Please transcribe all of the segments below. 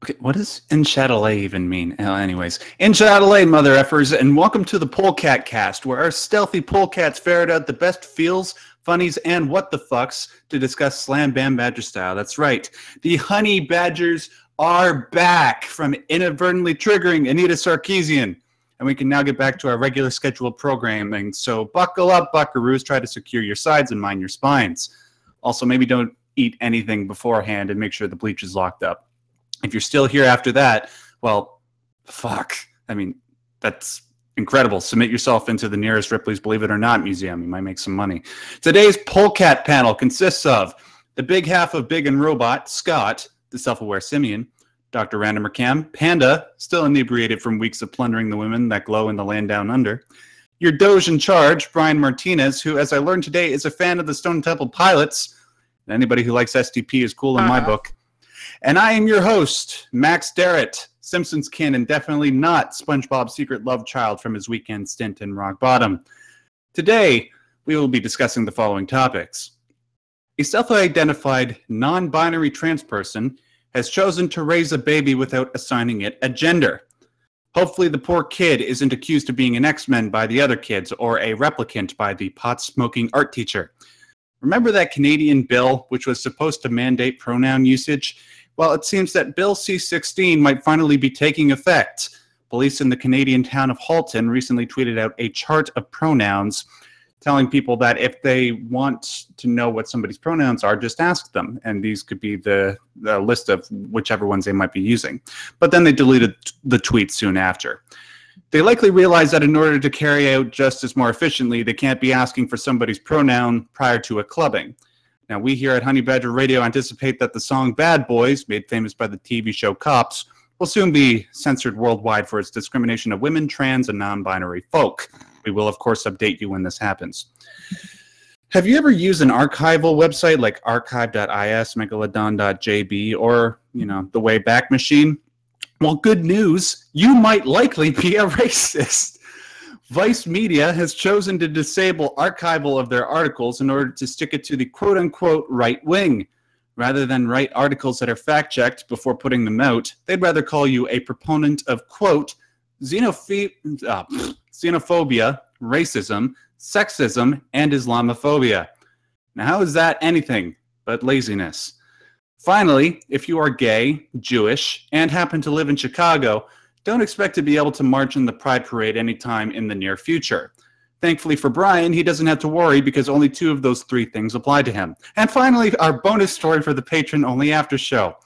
Okay, what does in Chatelet even mean? Anyways, in Chatelet, mother effers, and welcome to the Polecat cast, where our stealthy polecats ferret out the best feels, funnies, and what the fucks to discuss Slam Bam Badger style. That's right. The Honey Badgers are back from inadvertently triggering Anita Sarkeesian, and we can now get back to our regular scheduled programming. So buckle up, buckaroos. Try to secure your sides and mind your spines. Also, maybe don't eat anything beforehand and make sure the bleach is locked up. If you're still here after that, well, fuck. I mean, that's incredible. Submit yourself into the nearest Ripley's Believe It or Not museum. You might make some money. Today's Polecat panel consists of the big half of Big and Robot, Scott, the self-aware simian, Dr. Random McCam, Panda, still inebriated from weeks of plundering the women that glow in the land down under, your Doge in charge, Brian Martinez, who, as I learned today, is a fan of the Stone Temple Pilots. And anybody who likes STP is cool in my book. And I am your host, Max Darrett, Simpsons kin, and definitely not SpongeBob's secret love child from his weekend stint in Rock Bottom. Today, we will be discussing the following topics. A self-identified, non-binary trans person has chosen to raise a baby without assigning it a gender. Hopefully the poor kid isn't accused of being an X-Men by the other kids or a replicant by the pot-smoking art teacher. Remember that Canadian bill which was supposed to mandate pronoun usage? Well, it seems that Bill C-16 might finally be taking effect. Police in the Canadian town of Halton recently tweeted out a chart of pronouns, telling people that if they want to know what somebody's pronouns are, just ask them. And these could be the list of whichever ones they might be using. But then they deleted the tweet soon after. They likely realized that in order to carry out justice more efficiently, they can't be asking for somebody's pronoun prior to a clubbing. Now, we here at Honey Badger Radio anticipate that the song Bad Boys, made famous by the TV show Cops, will soon be censored worldwide for its discrimination of women, trans, and non-binary folk. We will, of course, update you when this happens. Have you ever used an archival website like archive.is, megalodon.jb, or, the Wayback Machine? Well, good news, you might likely be a racist. Vice Media has chosen to disable archival of their articles in order to stick it to the quote-unquote right wing. Rather than write articles that are fact-checked before putting them out, they'd rather call you a proponent of, quote, xenophobia, racism, sexism, and Islamophobia. Now, how is that anything but laziness? Finally, if you are gay, Jewish, and happen to live in Chicago, don't expect to be able to march in the Pride Parade anytime in the near future. Thankfully for Brian, he doesn't have to worry because only 2 of those 3 things apply to him. And finally, our bonus story for the patron-only after show.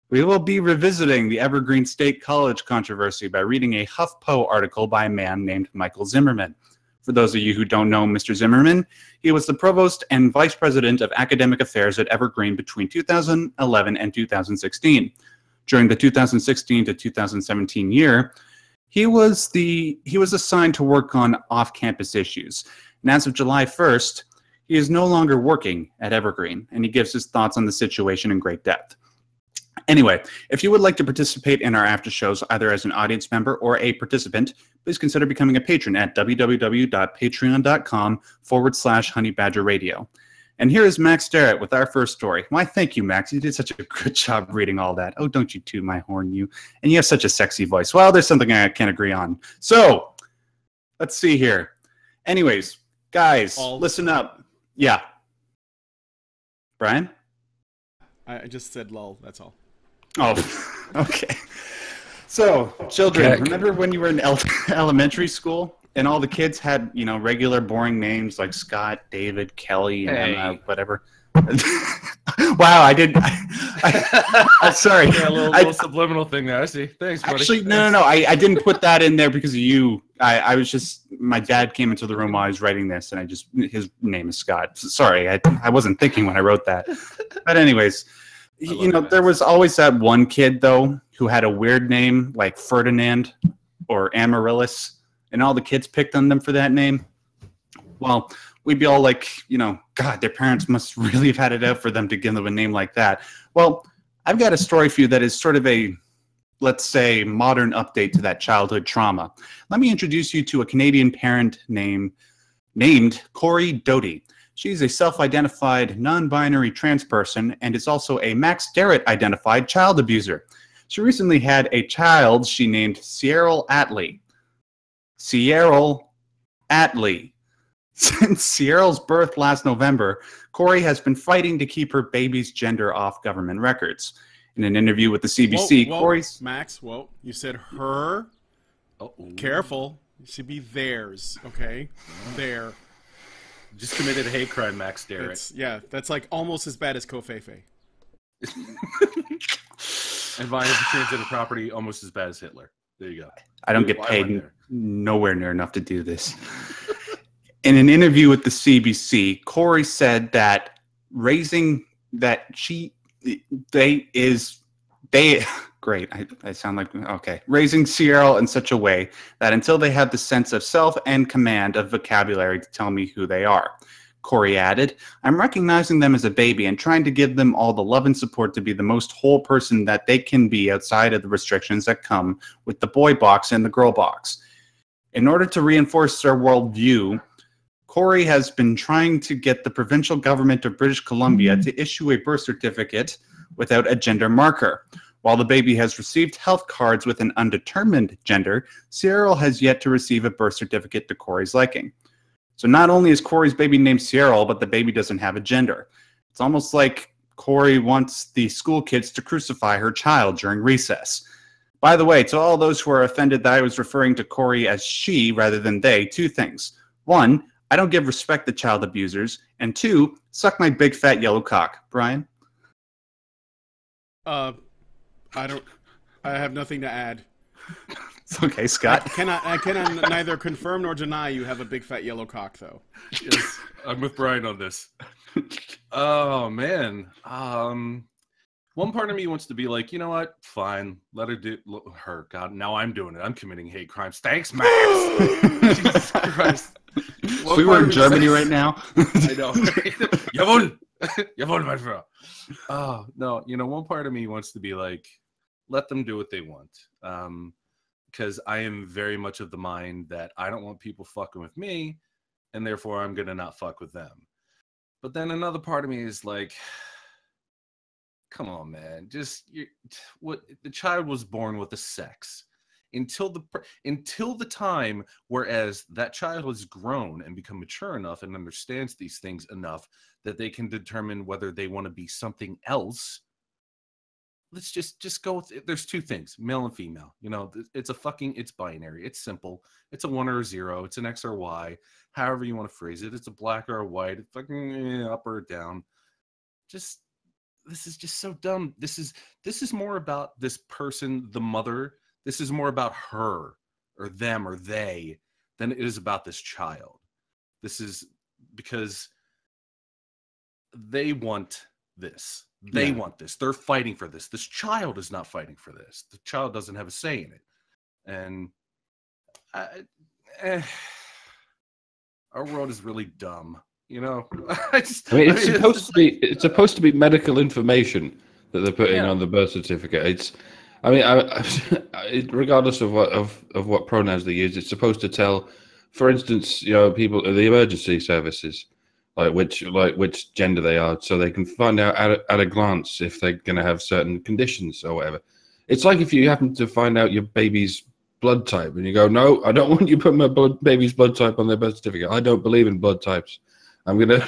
We will be revisiting the Evergreen State College controversy by reading a HuffPo article by a man named Michael Zimmerman. For those of you who don't know Mr. Zimmerman, he was the provost and vice president of academic affairs at Evergreen between 2011 and 2016. During the 2016 to 2017 year, he was assigned to work on off-campus issues. And as of July 1st, he is no longer working at Evergreen, and he gives his thoughts on the situation in great depth. Anyway, if you would like to participate in our after shows, either as an audience member or a participant, please consider becoming a patron at www.patreon.com/HoneyBadgerRadio. And here is Max Darrett with our first story. Why, thank you, Max. You did such a good job reading all that. Oh, don't you toot my horn, you. And you have such a sexy voice. Well, there's something I can't agree on. So, let's see here. Anyways, guys, listen up. Yeah. Brian? I just said lol, that's all. Oh, okay. So, children, remember when you were in elementary school? And all the kids had, regular boring names like Scott, David, Kelly, and whatever. Wow, I did. I'm sorry. Yeah, a little subliminal thing there. I see. Thanks, buddy. Actually, no. I didn't put that in there because of you. I was just, my dad came into the room while I was writing this, and his name is Scott. Sorry, I wasn't thinking when I wrote that. But anyways, there was always that one kid, though, who had a weird name like Ferdinand or Amaryllis. And all the kids picked on them for that name. Well, we'd be all like, God, their parents must really have had it out for them to give them a name like that. Well, I've got a story for you that is sort of a, let's say, modern update to that childhood trauma. Let me introduce you to a Canadian parent named Corey Doty. She's a self-identified non-binary trans person and is also a Max Darrett-identified child abuser. She recently had a child she named Sierra Atlee. Sierra Atlee. Since Sierra's birth last November, Corey has been fighting to keep her baby's gender off government records. In an interview with the CBC, Corey's... Max, whoa. You said her. Oh, careful. It should be theirs, okay? Their. Just committed a hate crime, Max Derrick. That's like almost as bad as Kofefe. And vying for transgender property, almost as bad as Hitler. There you go. I don't get paid nowhere near enough to do this. In an interview with the CBC, Corey said that raising Sierra in such a way that until they have the sense of self and command of vocabulary to tell me who they are. Corey added, I'm recognizing them as a baby and trying to give them all the love and support to be the most whole person that they can be outside of the restrictions that come with the boy box and the girl box. In order to reinforce their worldview, Corey has been trying to get the provincial government of British Columbia to issue a birth certificate without a gender marker. While the baby has received health cards with an undetermined gender, Sierra has yet to receive a birth certificate to Corey's liking. So not only is Corey's baby named Sierra, but the baby doesn't have a gender. It's almost like Corey wants the school kids to crucify her child during recess. By the way, to all those who are offended that I was referring to Corey as she rather than they, two things. One, I don't give respect to child abusers. And two, suck my big fat yellow cock. Brian? I have nothing to add. It's okay, Scott. I cannot neither confirm nor deny you have a big fat yellow cock, though. Yes, I'm with Brian on this. Oh, man. One part of me wants to be like, you know what? Fine. Let her do her. God, now I'm doing it. I'm committing hate crimes. Thanks, Max. Jesus Christ. If we were in Germany right now. I know. Jawohl. Jawohl, mein Frau. Oh, no. You know, one part of me wants to be like, let them do what they want. Because I am very much of the mind that I don't want people fucking with me, and therefore I'm going to not fuck with them. But then another part of me is like, come on, man. The child was born with a sex. Until the time whereas that child has grown and become mature enough and understands these things enough that they can determine whether they want to be something else. Let's just go with it. There's two things, male and female. You know, it's binary. It's simple. It's a 1 or a 0. It's an X or Y. However you want to phrase it. It's a black or a white. It's fucking up or down. This is just so dumb. This is more about this person, the mother. This is more about her or them or they than it is about this child. This is because they want this. They want this. They're fighting for this. This child is not fighting for this. The child doesn't have a say in it. And our world is really dumb. You know, it's supposed to be medical information that they're putting on the birth certificate. Regardless of what pronouns they use, it's supposed to tell, for instance, you know, people the emergency services, which gender they are, so they can find out at a glance if they're going to have certain conditions or whatever. It's like if you happen to find out your baby's blood type and you go, no, I don't want you to put my baby's blood type on their birth certificate. I don't believe in blood types. I'm gonna.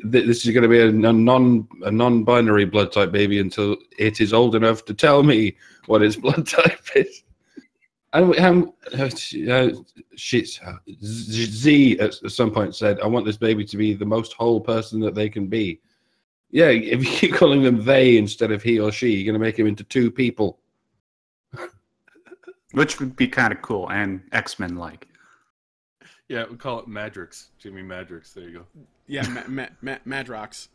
This is going to be a non-binary blood type baby until it is old enough to tell me what its blood type is. And Z at some point said, "I want this baby to be the most whole person that they can be." Yeah, if you keep calling them they instead of he or she, you're going to make him into two people, which would be kind of cool and X-Men like. Yeah, we call it Madrox. Jimmy Madrox. There you go. Yeah, Madrox.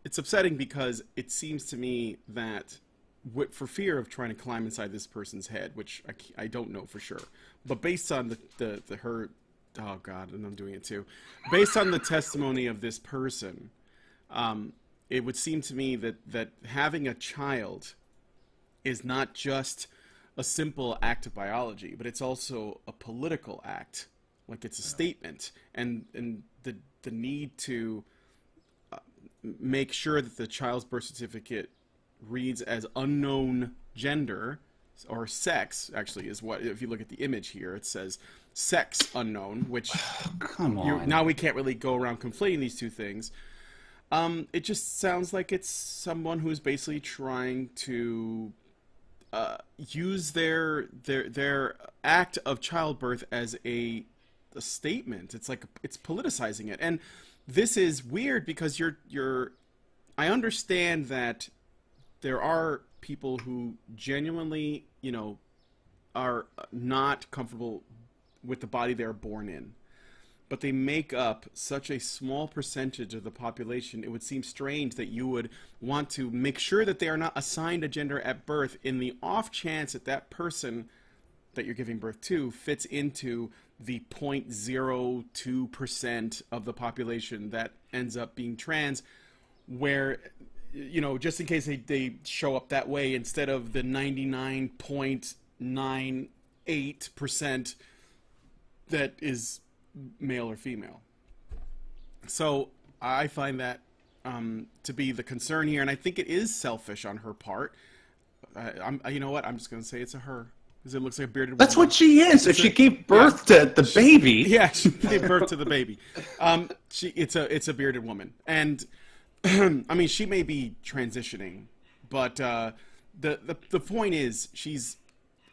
It's upsetting because it seems to me that for fear of trying to climb inside this person's head, which I don't know for sure, but based on her, oh God, and I'm doing it too, based on the testimony of this person, it would seem to me that having a child is not just a simple act of biology, but it's also a political act. Like it's a statement, and the need to make sure that the child's birth certificate reads as unknown gender or sex. Actually, is what, if you look at the image here, it says sex unknown, which Come on. now we can't really go around conflating these two things. It just sounds like it's someone who's basically trying to use their act of childbirth as a statement. It's like it's politicizing it, and this is weird because I understand that there are people who genuinely, are not comfortable with the body they're born in, but they make up such a small percentage of the population. It would seem strange that you would want to make sure that they are not assigned a gender at birth in the off chance that that person that you're giving birth to fits into the 0.02% of the population that ends up being trans, where, just in case they show up that way instead of the 99.98% that is male or female. So I find that to be the concern here, and I think it is selfish on her part. You know what? I'm just going to say it's a her, because it looks like a bearded woman. That's what she is. If she gave birth to the baby. Yeah, she gave birth to the baby. It's a bearded woman. And, I mean, she may be transitioning, but the point is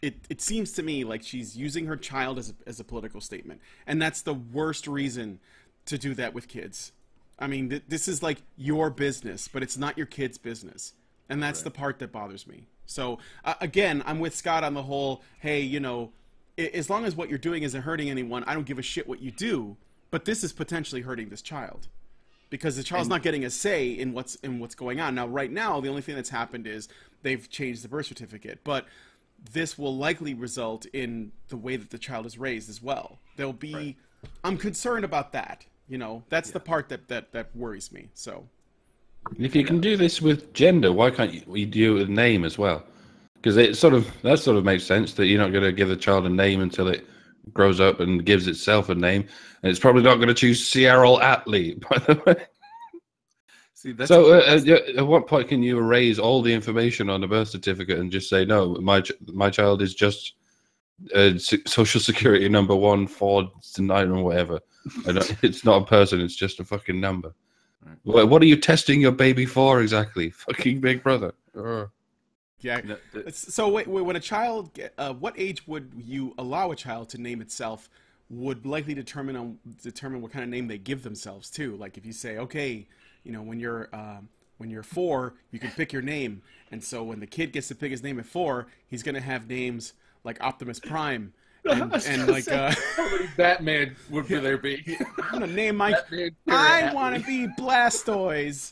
it seems to me like she's using her child as a political statement. And that's the worst reason to do that with kids. I mean, this is like your business, but it's not your kid's business. And that's the part that bothers me. So, again, I'm with Scott on the whole, hey, as long as what you're doing isn't hurting anyone, I don't give a shit what you do. But this is potentially hurting this child, because the child's not getting a say in what's going on. Now, right now, the only thing that's happened is they've changed the birth certificate. But this will likely result in the way that the child is raised as well. There'll be... Right. I'm concerned about that. That's the part that worries me. So... If you can do this with gender, why can't you do it with name as well? Because that sort of makes sense that you're not going to give the child a name until it grows up and gives itself a name, and it's probably not going to choose Sierra Atlee, by the way. See, that's at what point can you erase all the information on the birth certificate and just say, no, my child is just social security number 149 or whatever? It's not a person; it's just a fucking number. What are you testing your baby for exactly? Fucking Big Brother. Yeah. So wait, when a child, what age would you allow a child to name itself? Would likely determine what kind of name they give themselves too. Like if you say, okay, when you're 4, you can pick your name, and so when the kid gets to pick his name at 4, he's gonna have names like Optimus Prime. And like how many Batman would there be? I'm gonna name my. I want to be Blastoise.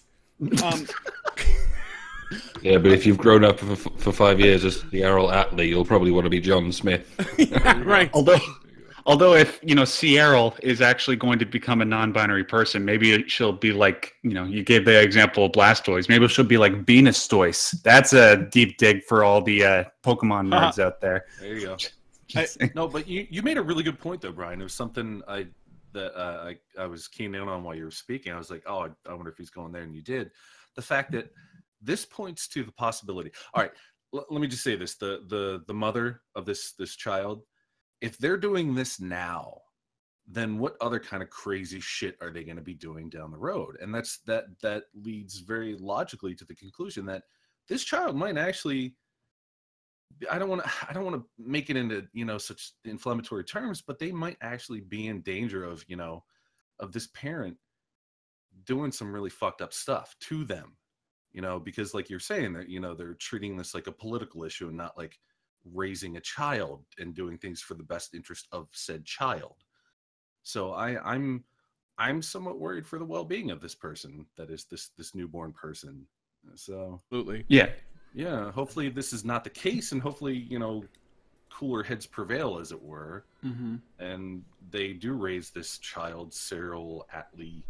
Yeah, but if you've grown up for 5 years as Sierra Atlee, you'll probably want to be John Smith. Yeah, right. Although if Sierra is actually going to become a non-binary person, maybe she'll be like you gave the example of Blastoise. Maybe she'll be like Venustoise. That's a deep dig for all the Pokemon nerds out there. There you go. No, but you made a really good point though, Brian. It was something I was keying in on while you were speaking. I was like, oh, I wonder if he's going there, and you did. The fact that this points to the possibility. All right, let me just say this: the mother of this child, if they're doing this now, then what other kind of crazy shit are they going to be doing down the road? And that leads very logically to the conclusion that this child might actually. I don't want to make it into such inflammatory terms, but they might actually be in danger of of this parent doing some really fucked up stuff to them, because like you're saying that they're treating this like a political issue and not like raising a child and doing things for the best interest of said child. So I'm somewhat worried for the well-being of this person, that is this newborn person. So absolutely, yeah, hopefully this is not the case, and hopefully, cooler heads prevail, as it were, and they do raise this child, Cyril Atlee,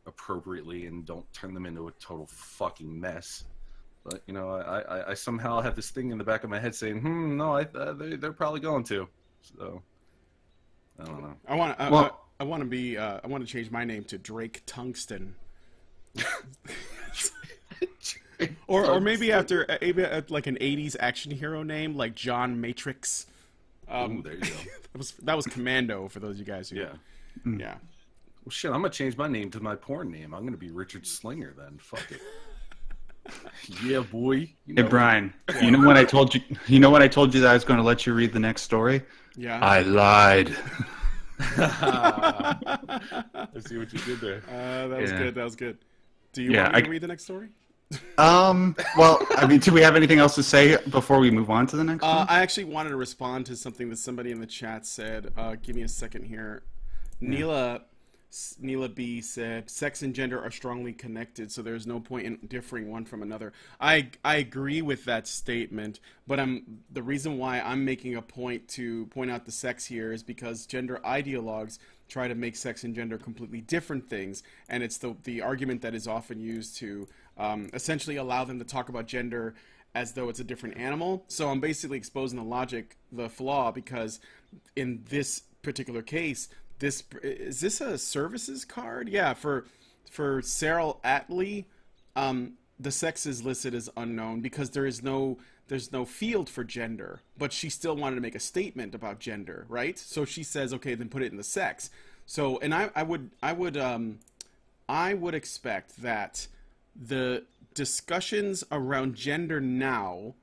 appropriately and don't turn them into a total fucking mess. But, I somehow have this thing in the back of my head saying, no, they're probably going to. So, I don't know. I want to change my name to Drake Tungsten. Or maybe after like an 80s action hero name like John Matrix. Ooh, there you go. that was Commando for those of you guys who Yeah. Yeah. Well, shit, I'm gonna change my name to my porn name. I'm gonna be Richard Slinger then. Fuck it. Yeah, boy. Hey, Brian, you know when I told you? You know when I told you that I was going to let you read the next story? Yeah. I lied. I see what you did there. That was good. That was good. Do you Yeah, want me to read the next story? Well, I mean, do we have anything else to say before we move on to the next one? I actually wanted to respond to something that somebody in the chat said. Give me a second here. Neela B said, sex and gender are strongly connected, so there's no point in differing one from another. I agree with that statement, but the reason why I'm making a point to point out the sex here is because gender ideologues try to make sex and gender completely different things, and it's the argument that is often used to essentially allow them to talk about gender as though it's a different animal. So I'm basically exposing the logic, the flaw, because in this particular case, is this a services card? Yeah, for Cyril Atlee, the sex is listed as unknown because there's no field for gender, but she still wanted to make a statement about gender, right? So she says, okay, then put it in the sex. So, and I would expect that the discussions around gender now,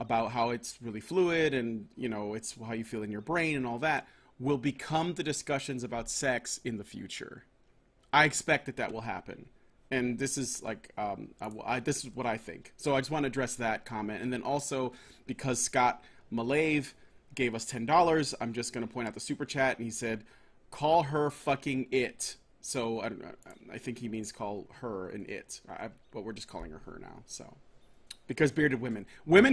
about how it's really fluid and it's how you feel in your brain and all that, will become the discussions about sex in the future. I expect that will happen, and this is like this is what I think. So I just want to address that comment, and then also because Scott Malave gave us $10, I'm just going to point out the super chat, and he said, "Call her fucking it." So I think he means call her an it, but we're just calling her now. So because bearded women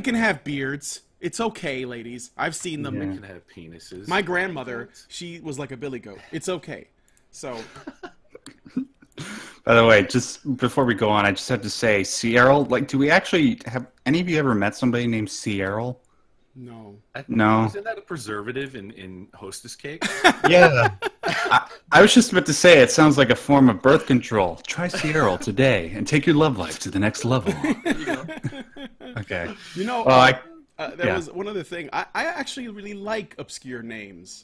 can have beards. It's okay, ladies. I've seen them. They can have penises. My grandmother, she was like a billy goat. It's okay. So. By the way, just before we go on, I just have to say, Sierra, like, do we actually have any of you ever met somebody named Sierra? No. No. Isn't that a preservative in Hostess cake? Yeah. I was just about to say, it sounds like a form of birth control. Try Sierra today and take your love life to the next level. There you go. Okay. Well, there was one other thing. I actually really like obscure names.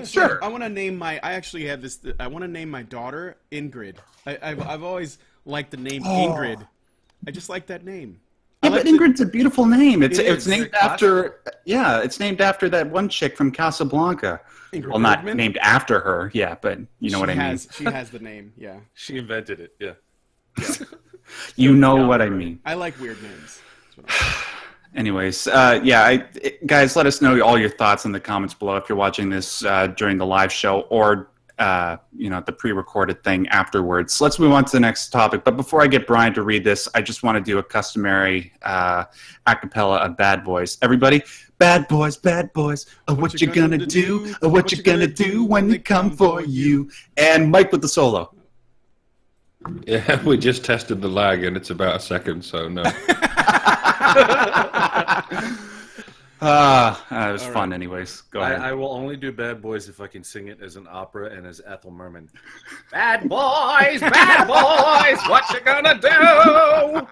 Sure. I want to name my. I actually have this. I want to name my daughter Ingrid. I've always liked the name Ingrid. I just like that name. Yeah, but Ingrid's a beautiful name. It's named after. classic. Yeah, it's named after that one chick from Casablanca. Ingrid Well, not Bergman? named after her. Yeah, but you know what I mean. She has the name. Yeah. She invented it. Yeah. You know what I mean. I like weird names. That's what I Anyways, guys, let us know all your thoughts in the comments below if you're watching this during the live show or the pre-recorded thing afterwards. Let's move on to the next topic. But before I get Brian to read this, I just want to do a customary a cappella of Bad Boys. Everybody, bad boys, what you gonna do? What you gonna do when they come for you? And Mike with the solo. Yeah, we just tested the lag, and it's about a second, so no. It was fun anyways. Go ahead. I will only do Bad Boys if I can sing it as an opera and as Ethel Merman. Bad boys, what you gonna do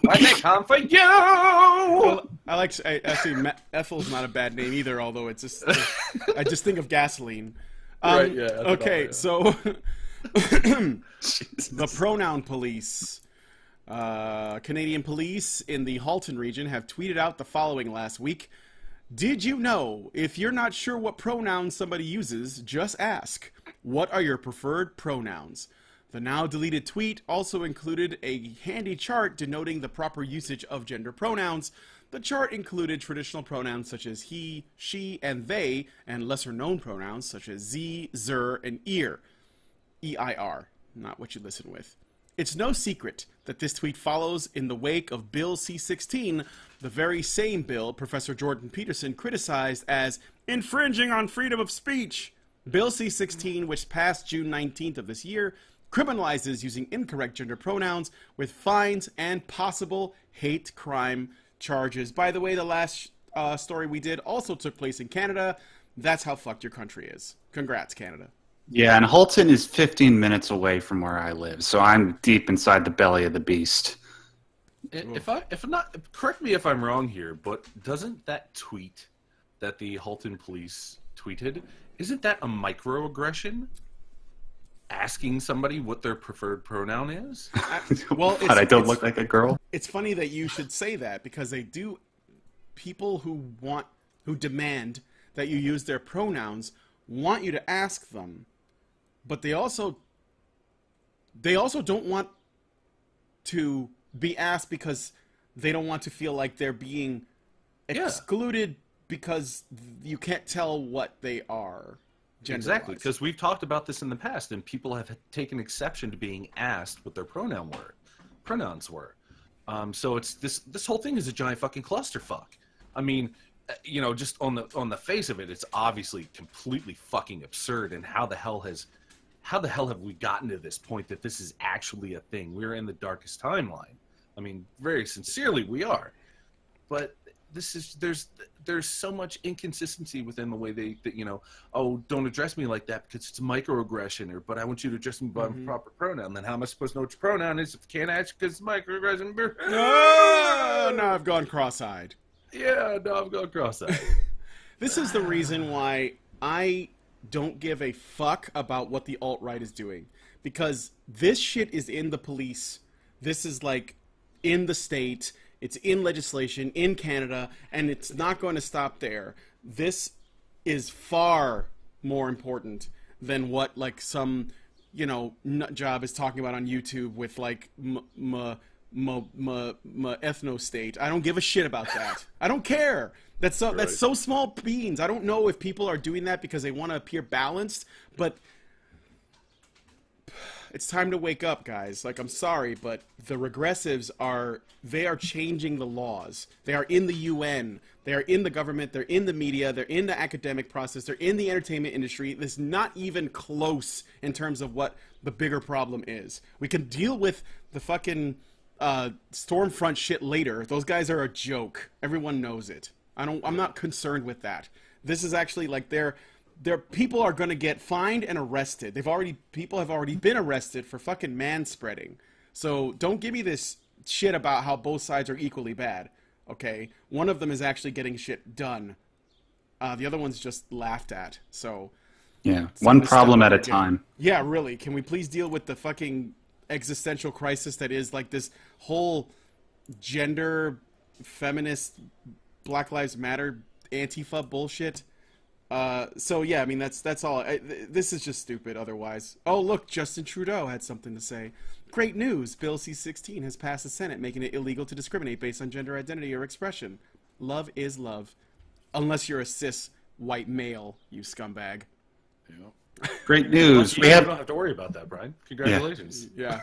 when they come for you? Well, actually Ethel's not a bad name either, although it's just I just think of gasoline. Right, yeah. Okay, so the pronoun police. Canadian police in the Halton region have tweeted out the following last week. Did you know, if you're not sure what pronouns somebody uses, just ask, what are your preferred pronouns? The now deleted tweet also included a handy chart denoting the proper usage of gender pronouns. The chart included traditional pronouns such as he, she, and they, and lesser known pronouns such as z, zer, and ear. E-I-R, not what you listen with. It's no secret that this tweet follows in the wake of Bill C-16, the very same bill Professor Jordan Peterson criticized as infringing on freedom of speech. Bill C-16, which passed June 19th of this year, criminalizes using incorrect gender pronouns with fines and possible hate crime charges. By the way, the last story we did also took place in Canada. That's how fucked your country is. Congrats, Canada. Yeah, and Holton is 15 minutes away from where I live, so I'm deep inside the belly of the beast. If I'm not, correct me if I'm wrong here, but doesn't that tweet that the Halton police tweeted, isn't that a microaggression? Asking somebody what their preferred pronoun is? Well, but I don't look like a girl. It's funny that you should say that, because they do. People who demand that you use their pronouns want you to ask them, but they also don't want to be asked because they don't want to feel like they're being excluded because you can't tell what they are. Exactly, because we've talked about this in the past, and people have taken exception to being asked what their pronouns were. So it's this whole thing is a giant fucking clusterfuck. I mean, just on the face of it, it's obviously completely fucking absurd. And how the hell have we gotten to this point that this is actually a thing? We're in the darkest timeline. I mean, very sincerely, we are. But there's so much inconsistency within the way don't address me like that because it's a microaggression, but I want you to address me by my proper pronoun. Then how am I supposed to know what your pronoun is if I can't ask because it's microaggression? Now I've gone cross-eyed. Yeah, now I've gone cross-eyed. This is the reason why I don't give a fuck about what the alt-right is doing, because this shit is in the police. This is like in the state. It's in legislation in Canada, and it's not going to stop there. This is far more important than what like some nut job is talking about on YouTube with like ethno state. I don't give a shit about that. I don't care. That's so small beans. I don't know if people are doing that because they want to appear balanced, but it's time to wake up, guys. Like, I'm sorry, but the regressives are changing the laws. They are in the UN. They are in the government. They're in the media. They're in the academic process. They're in the entertainment industry. This is not even close in terms of what the bigger problem is. We can deal with the fucking Stormfront shit later. Those guys are a joke. Everyone knows it. I'm not concerned with that. This is actually like their people are going to get fined and arrested. People have already been arrested for fucking manspreading. So don't give me this shit about how both sides are equally bad. Okay, one of them is actually getting shit done. The other one's just laughed at. So yeah, one problem at a time. Yeah, really. Can we please deal with the fucking existential crisis that is like this whole gender, feminist, Black Lives Matter, Antifa bullshit? So yeah, I mean that's all. This is just stupid. Otherwise, oh look, Justin Trudeau had something to say. Great news! Bill C-16 has passed the Senate, making it illegal to discriminate based on gender identity or expression. Love is love, unless you're a cis white male, you scumbag. Yeah. Great news! You don't have to worry about that, Brian. Congratulations. Yeah.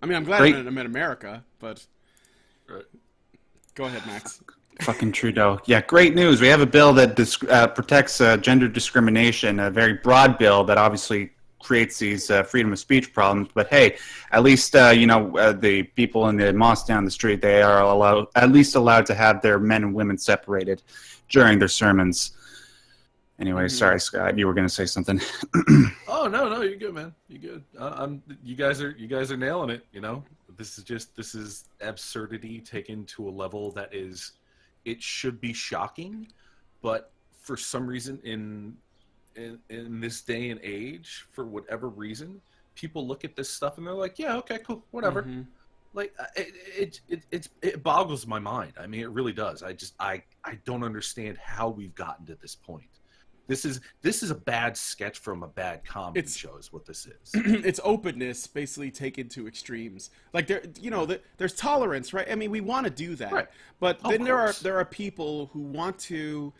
I mean, I'm glad I'm in America, but go ahead, Max. Fucking Trudeau. Yeah, great news. We have a bill that protects gender discrimination, a very broad bill that obviously creates these freedom of speech problems. But hey, at least, the people in the mosque down the street, they are allowed to have their men and women separated during their sermons. Anyway, sorry, Scott, you were going to say something. Oh, no, you're good, man. You're good. You guys are nailing it, This is absurdity taken to a level that is... It should be shocking, but for some reason in this day and age, for whatever reason, people look at this stuff and they're like, yeah, okay, cool, whatever. Like it boggles my mind. I mean, it really does. I don't understand how we've gotten to this point. This is a bad sketch from a bad comedy show is what this is. It's openness basically taken to extremes. Like there's tolerance, right? I mean, we want to do that. Right. But then there are people who want to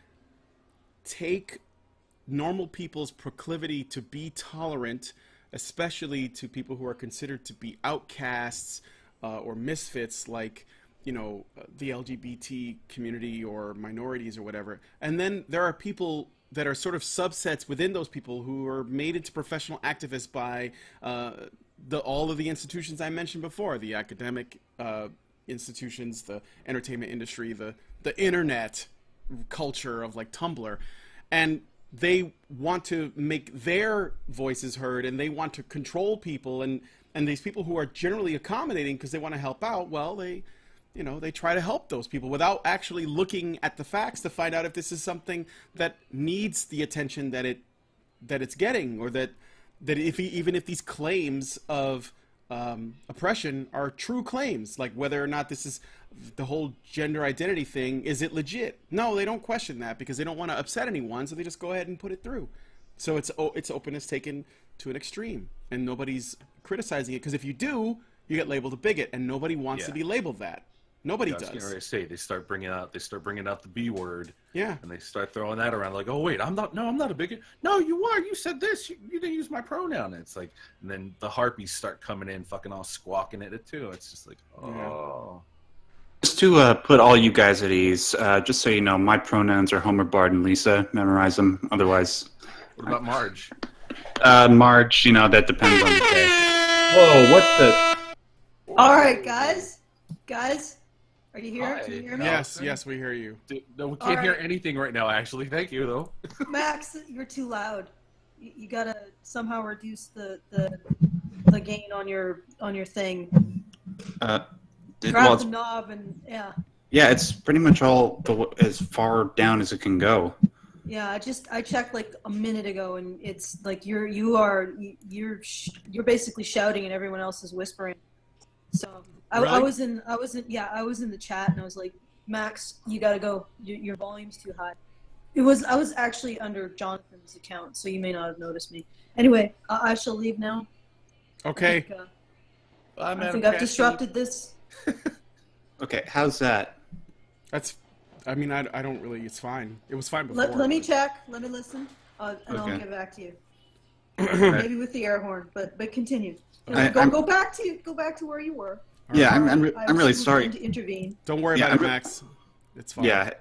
take normal people's proclivity to be tolerant, especially to people who are considered to be outcasts or misfits, like the LGBT community or minorities or whatever. And then there are people that are sort of subsets within those people who are made into professional activists by all of the institutions I mentioned before, the academic institutions, the entertainment industry, the internet culture of like Tumblr. And they want to make their voices heard, and they want to control people, and these people who are generally accommodating because they want to help out, well, they try to help those people without actually looking at the facts to find out if this is something that needs the attention that it's getting, or that even if these claims of oppression are true claims, like whether or not this is the whole gender identity thing, is it legit? No, they don't question that because they don't want to upset anyone, so they just go ahead and put it through. So it's openness taken to an extreme, and nobody's criticizing it, because if you do, you get labeled a bigot, and nobody wants to be labeled that. Nobody does. I was gonna say, they start bringing out the B word. Yeah. And they start throwing that around, like, oh wait, I'm not a bigot. No, you are. You said this. You didn't use my pronoun. And it's like, and then the harpies start coming in, fucking all squawking at it too. It's just like, oh. Just to put all you guys at ease, just so you know, my pronouns are Homer, Bard, and Lisa. Memorize them. Otherwise. What about Marge? Marge, that depends on the day. Whoa, what the? All right, guys. Are you here? Hi. Can you hear me? Yes, we hear you. No, we can't hear anything right now, actually. Thank you, though. Max, you're too loud. You gotta somehow reduce the gain on your thing. Grab the knob and yeah. Yeah, it's pretty much all as far down as it can go. Yeah, I checked like a minute ago, and it's like you're basically shouting and everyone else is whispering. So I was in the chat, and I was like, Max, you gotta go. Your volume's too high. I was actually under Jonathan's account, so you may not have noticed me. Anyway, I shall leave now. Okay. I think I've disrupted this. Okay, how's that? I don't really. It's fine. It was fine before. Let me check. Let me listen, and I'll get back to you. Maybe with the air horn, but continue. Go back to where you were. Yeah, I'm really sorry to intervene. Don't worry about it, Max. It's fine. Yeah,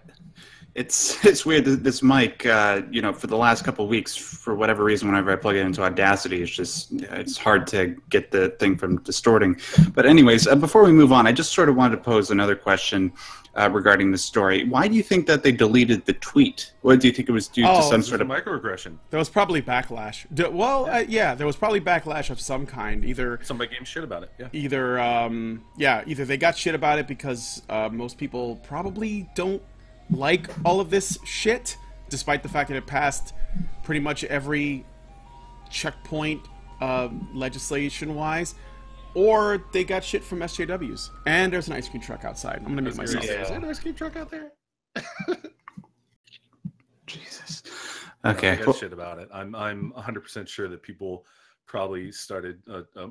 it's weird. This mic, for the last couple of weeks, for whatever reason, whenever I plug it into Audacity, it's hard to get the thing from distorting. But anyways, before we move on, I just sort of wanted to pose another question regarding the story. Why do you think that they deleted the tweet? What do you think it was due to some sort of microaggression? There was probably backlash. There was probably backlash of some kind. Either somebody gave shit about it. Yeah. Either they got shit about it because most people probably don't like all of this shit, despite the fact that it passed pretty much every checkpoint legislation-wise. Or they got shit from SJWs. And there's an ice cream truck outside. I'm going to mute myself. Yeah. Is there an ice cream truck out there? Jesus. Okay. I got shit about it. I'm 100% sure that people probably started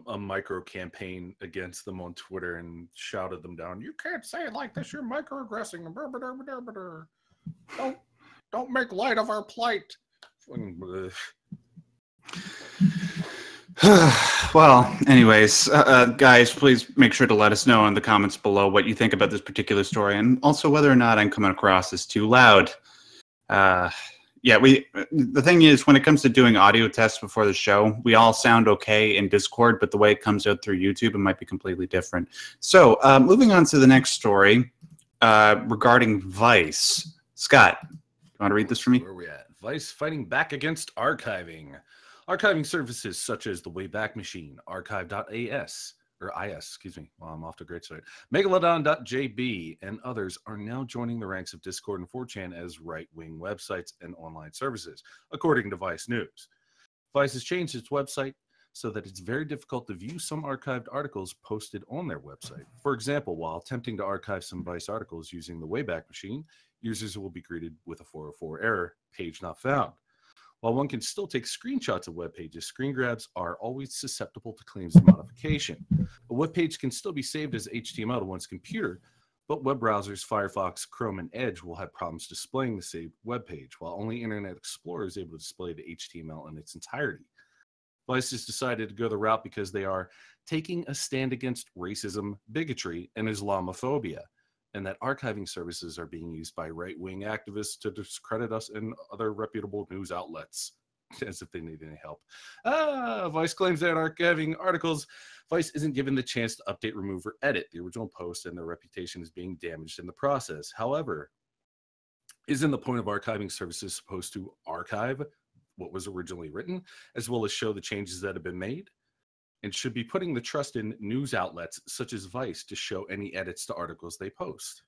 a micro campaign against them on Twitter and shouted them down. You can't say it like this. You're microaggressing. Don't make light of our plight. Well, anyways, guys, please make sure to let us know in the comments below what you think about this particular story, and also whether or not I'm coming across as too loud. The thing is, when it comes to doing audio tests before the show, we all sound okay in Discord, but the way it comes out through YouTube, it might be completely different. So, moving on to the next story regarding Vice. Scott, you want to read this for me? Where are we at? Vice fighting back against archiving. Archiving services such as the Wayback Machine, archive.as, or IS, excuse me. Well, I'm off to a great start. Megalodon.jb and others are now joining the ranks of Discord and 4chan as right-wing websites and online services, according to Vice News. Vice has changed its website so that it's very difficult to view some archived articles posted on their website. For example, while attempting to archive some Vice articles using the Wayback Machine, users will be greeted with a 404 error, page not found. While one can still take screenshots of web pages, screen grabs are always susceptible to claims of modification. A web page can still be saved as HTML to one's computer, but web browsers Firefox, Chrome, and Edge will have problems displaying the saved web page, while only Internet Explorer is able to display the HTML in its entirety. Vice has decided to go the route because they are taking a stand against racism, bigotry, and Islamophobia, and that archiving services are being used by right-wing activists to discredit us and other reputable news outlets, as if they need any help. Vice claims that archiving articles, Vice isn't given the chance to update, remove, or edit the original post, and their reputation is being damaged in the process. However, Isn't the point of archiving services supposed to archive what was originally written, as well as show the changes that have been made? And should be putting the trust in news outlets such as Vice to show any edits to articles they post.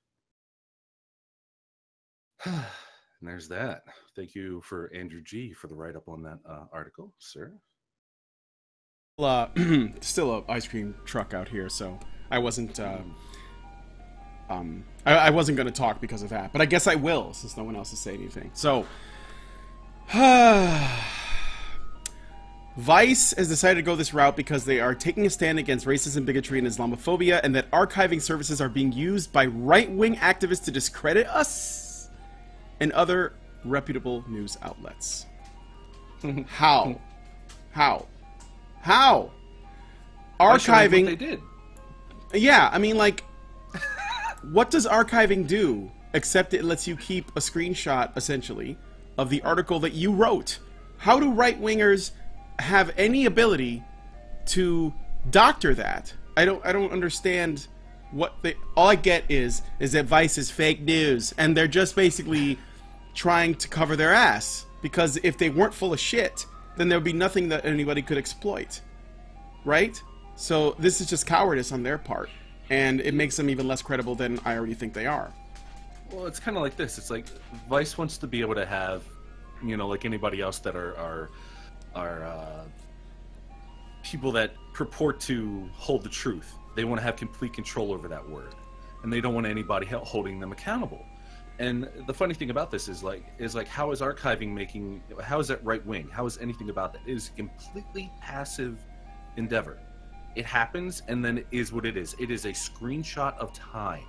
And there's that. Thank you for Andrew G for the write-up on that article, sir. Still a ice cream truck out here, so I wasn't I wasn't going to talk because of that, but I guess I will since no one else has said anything. So Vice has decided to go this route because they are taking a stand against racism, bigotry, and Islamophobia, and that archiving services are being used by right-wing activists to discredit us and other reputable news outlets. How? Archiving. What they did. Yeah, I mean, like, what does archiving do except it lets you keep a screenshot, essentially, of the article that you wrote? How do right-wingers have any ability to doctor that? I don't understand what they. All I get is that Vice is fake news, and they're just basically trying to cover their ass, because if they weren't full of shit, then there would be nothing that anybody could exploit, right? So this is just cowardice on their part, and it makes them even less credible than I already think they are. Well, it's kind of like this. It's like Vice wants to be able to have, like anybody else that are people that purport to hold the truth. They want to have complete control over that word, and they don't want anybody holding them accountable. And the funny thing about this is how is archiving how is that right wing? How is anything about that? It is a completely passive endeavor. It happens, and then it is what it is. It is a screenshot of time.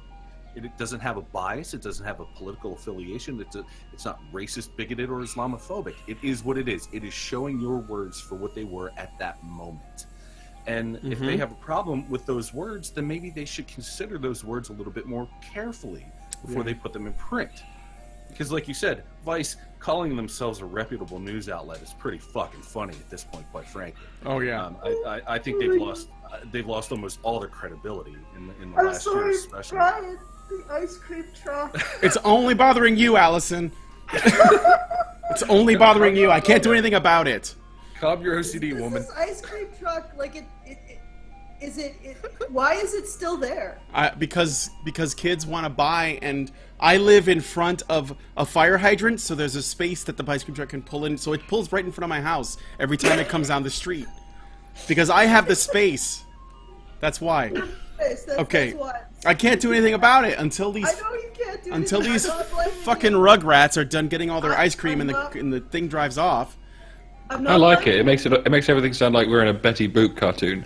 It doesn't have a bias. It doesn't have a political affiliation. It's not racist, bigoted, or Islamophobic. It is what it is. It is showing your words for what they were at that moment. And if they have a problem with those words, then maybe they should consider those words a little bit more carefully before they put them in print. Because like you said, Vice calling themselves a reputable news outlet is pretty fucking funny at this point, quite frankly. Oh yeah. I think they've lost almost all their credibility in the last year, especially. Brian, the ice cream truck. It's only bothering you, Allison. It's only bothering you. I can't do anything about it. Calm your OCD, woman. This ice cream truck, like why is it still there? Because kids want to buy, and I live in front of a fire hydrant, so there's a space that the ice cream truck can pull in, so it pulls right in front of my house every time it comes down the street. Because I have the space. That's why. Okay. That's why. I can't do anything about it until these. I know you can't do until anything. these fucking rugrats are done getting all their ice cream and the thing drives off. I like it. It makes everything sound like we're in a Betty Boop cartoon.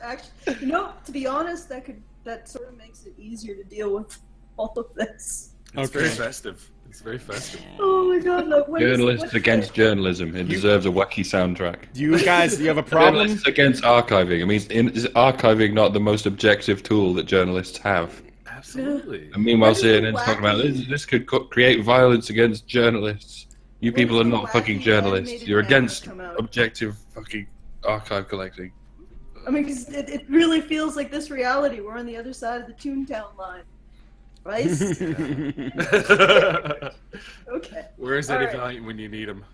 Actually, to be honest, that sort of makes it easier to deal with all of this. It's very festive. It's very festive. Oh my god, look. Journalists against journalism. It deserves a wacky soundtrack. Do you have a problem? Journalists against archiving. I mean, is archiving not the most objective tool that journalists have? Absolutely. And meanwhile, CNN's talking about this could create violence against journalists. You people are not fucking journalists. You're against objective fucking archive collecting. I mean, because it really feels like this reality. We're on the other side of the Toontown line. Right? Okay. Where is Eddie Valiant when you need him?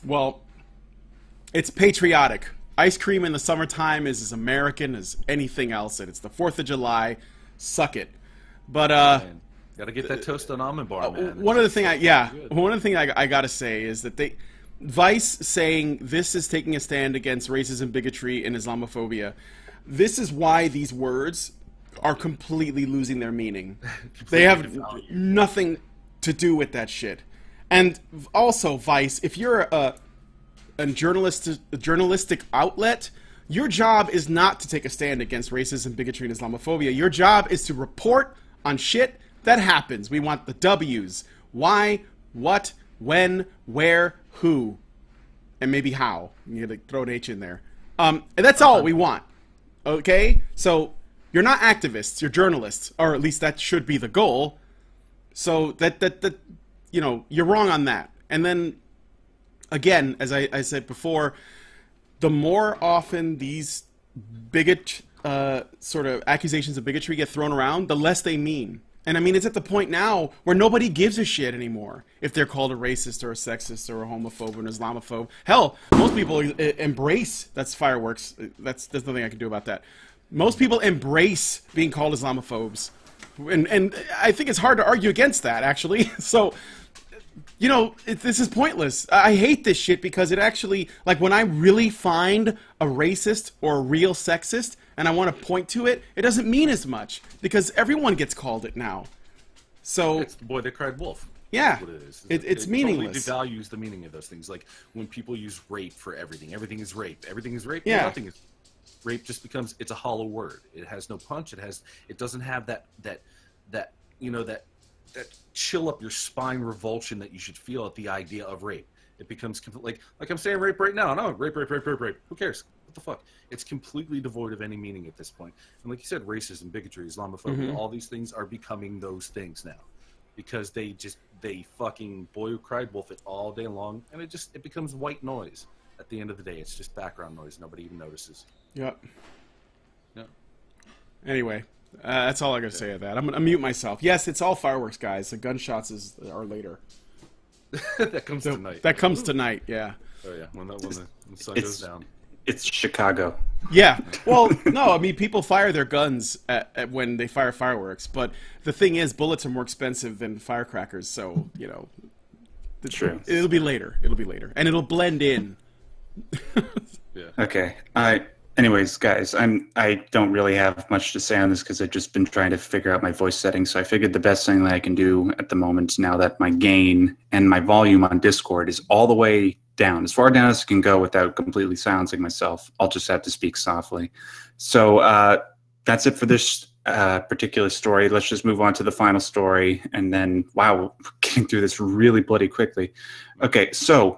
Well, it's patriotic. Ice cream in the summertime is as American as anything else, and it's the 4th of July. Suck it. But, gotta get that toast on almond bar, man. One of the things I gotta say is that Vice saying this is taking a stand against racism, bigotry, and Islamophobia. This is why these words are completely losing their meaning. They have nothing to do with that shit. And also, Vice, if you're a journalistic outlet, your job is not to take a stand against racism, bigotry, and Islamophobia. Your job is to report on shit that happens. We want the W's. Why, what, when, where, who, and maybe how. You gotta throw an H in there. And that's all we want. Okay? So, you're not activists, you're journalists. Or at least that should be the goal. So, that you're wrong on that. And then, again, as I said before, the more often these sort of accusations of bigotry get thrown around, the less they mean. And I mean, it's at the point now where nobody gives a shit anymore if they're called a racist or a sexist or a homophobe or an Islamophobe. Hell, most people embrace, that's fireworks, there's nothing I can do about that. Most people embrace being called Islamophobes. And I think it's hard to argue against that, actually. So, you know, this is pointless. I hate this shit because it actually, like, when I really find a racist or a real sexist and I want to point to it, it doesn't mean as much because everyone gets called it now. So it's the boy that cried wolf. Yeah, that's what it is. It's meaningless. Totally devalues the meaning of those things. Like when people use rape for everything. Everything is rape. Everything is rape. Yeah. Nothing is. Rape just becomes, it's a hollow word. It has no punch. It doesn't have that you know, that chill up your spine revulsion that you should feel at the idea of rape. It becomes like I'm saying rape right now. No, rape. Who cares? What the fuck? It's completely devoid of any meaning at this point. And like you said, racism, bigotry, Islamophobia, all these things are becoming those things now, because they fucking boy who cried wolf it all day long, and it becomes white noise. At the end of the day, it's just background noise. Nobody even notices. Yep. Yeah. Anyway, that's all I got to say of that. I'm gonna mute myself. Yes, it's all fireworks, guys. The gunshots are later. That comes tonight. That comes tonight. Yeah. Oh yeah, when the sun goes down. It's Chicago. Yeah. Well, no, I mean, people fire their guns at when they fire fireworks, but the thing is, bullets are more expensive than firecrackers, so, you know, True. It'll be later. And it'll blend in. Yeah. Okay. Anyways, guys, I don't really have much to say on this because I've just been trying to figure out my voice settings. So I figured the best thing that I can do at the moment, now that my gain and my volume on Discord is all the way down, as far down as it can go without completely silencing myself, I'll just have to speak softly. So that's it for this particular story. Let's just move on to the final story. And then, wow, we're getting through this really bloody quickly. Okay, so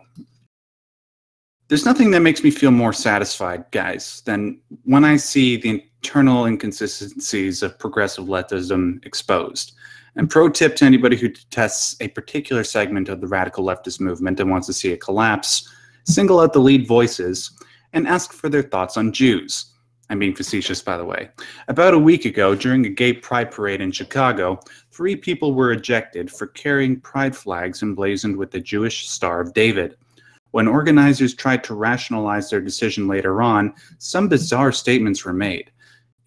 there's nothing that makes me feel more satisfied, guys, than when I see the internal inconsistencies of progressive leftism exposed. And pro tip to anybody who detests a particular segment of the radical leftist movement and wants to see it collapse, single out the lead voices and ask for their thoughts on Jews. I'm being facetious, by the way. About a week ago, during a gay pride parade in Chicago, 3 people were ejected for carrying pride flags emblazoned with the Jewish Star of David. When organizers tried to rationalize their decision later on, some bizarre statements were made.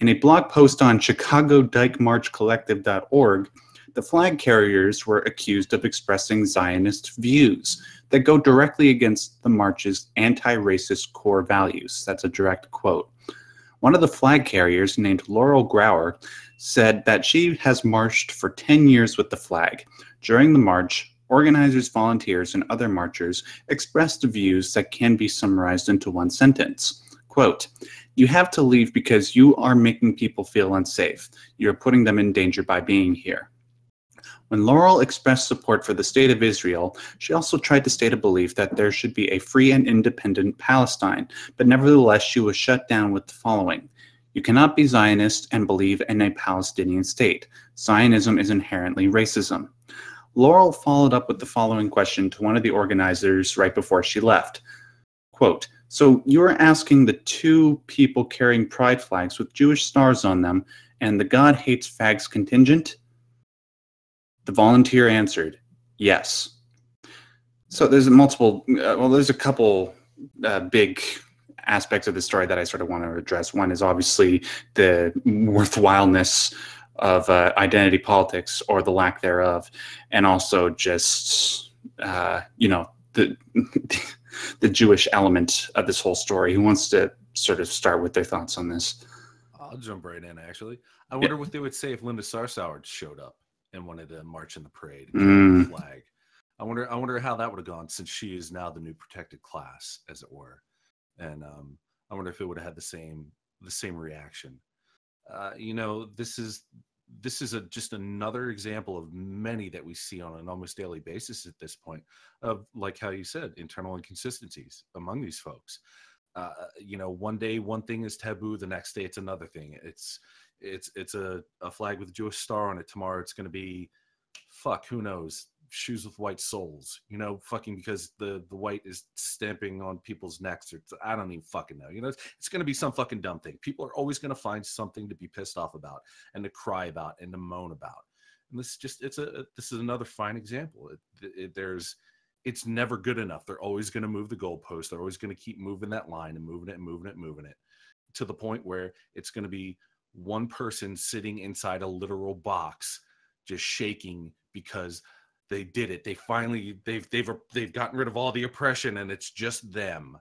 In a blog post on ChicagoDykeMarchCollective.org, the flag carriers were accused of expressing Zionist views that go directly against the march's anti-racist core values. That's a direct quote. One of the flag carriers, named Laurel Grauer, said that she has marched for 10 years with the flag. During the march, organizers, volunteers, and other marchers expressed views that can be summarized into one sentence. Quote, "You have to leave because you are making people feel unsafe. You're putting them in danger by being here." When Laurel expressed support for the State of Israel, she also tried to state a belief that there should be a free and independent Palestine, but nevertheless she was shut down with the following: "You cannot be Zionist and believe in a Palestinian state. Zionism is inherently racism." Laurel followed up with the following question to one of the organizers right before she left. Quote, "So you're asking the 2 people carrying pride flags with Jewish stars on them and the God Hates Fags contingent?" The volunteer answered, "Yes." So there's there's a couple big aspects of the story that I sort of want to address. One is obviously the worthwhileness of identity politics, or the lack thereof, and also just the Jewish element of this whole story. Who wants to sort of start with their thoughts on this? I'll jump right in, actually. I wonder what they would say if Linda Sarsour showed up and wanted to march in the parade and the flag. I wonder how that would have gone, since she is now the new protected class, as it were. And I wonder if it would have had the same reaction. This is just another example of many that we see on an almost daily basis at this point, of, like how you said, internal inconsistencies among these folks. One day one thing is taboo, the next day it's another thing. It's a flag with a Jewish star on it. Tomorrow it's going to be, who knows, shoes with white soles, fucking because the white is stamping on people's necks, or I don't even fucking know. It's going to be some fucking dumb thing. People are always going to find something to be pissed off about and to cry about and to moan about. And this is just this is another fine example. It's never good enough. They're always going to move the goalpost. They're always going to keep moving that line and moving it to the point where it's going to be one person sitting inside a literal box just shaking because they did it. They've gotten rid of all the oppression, and it's just them.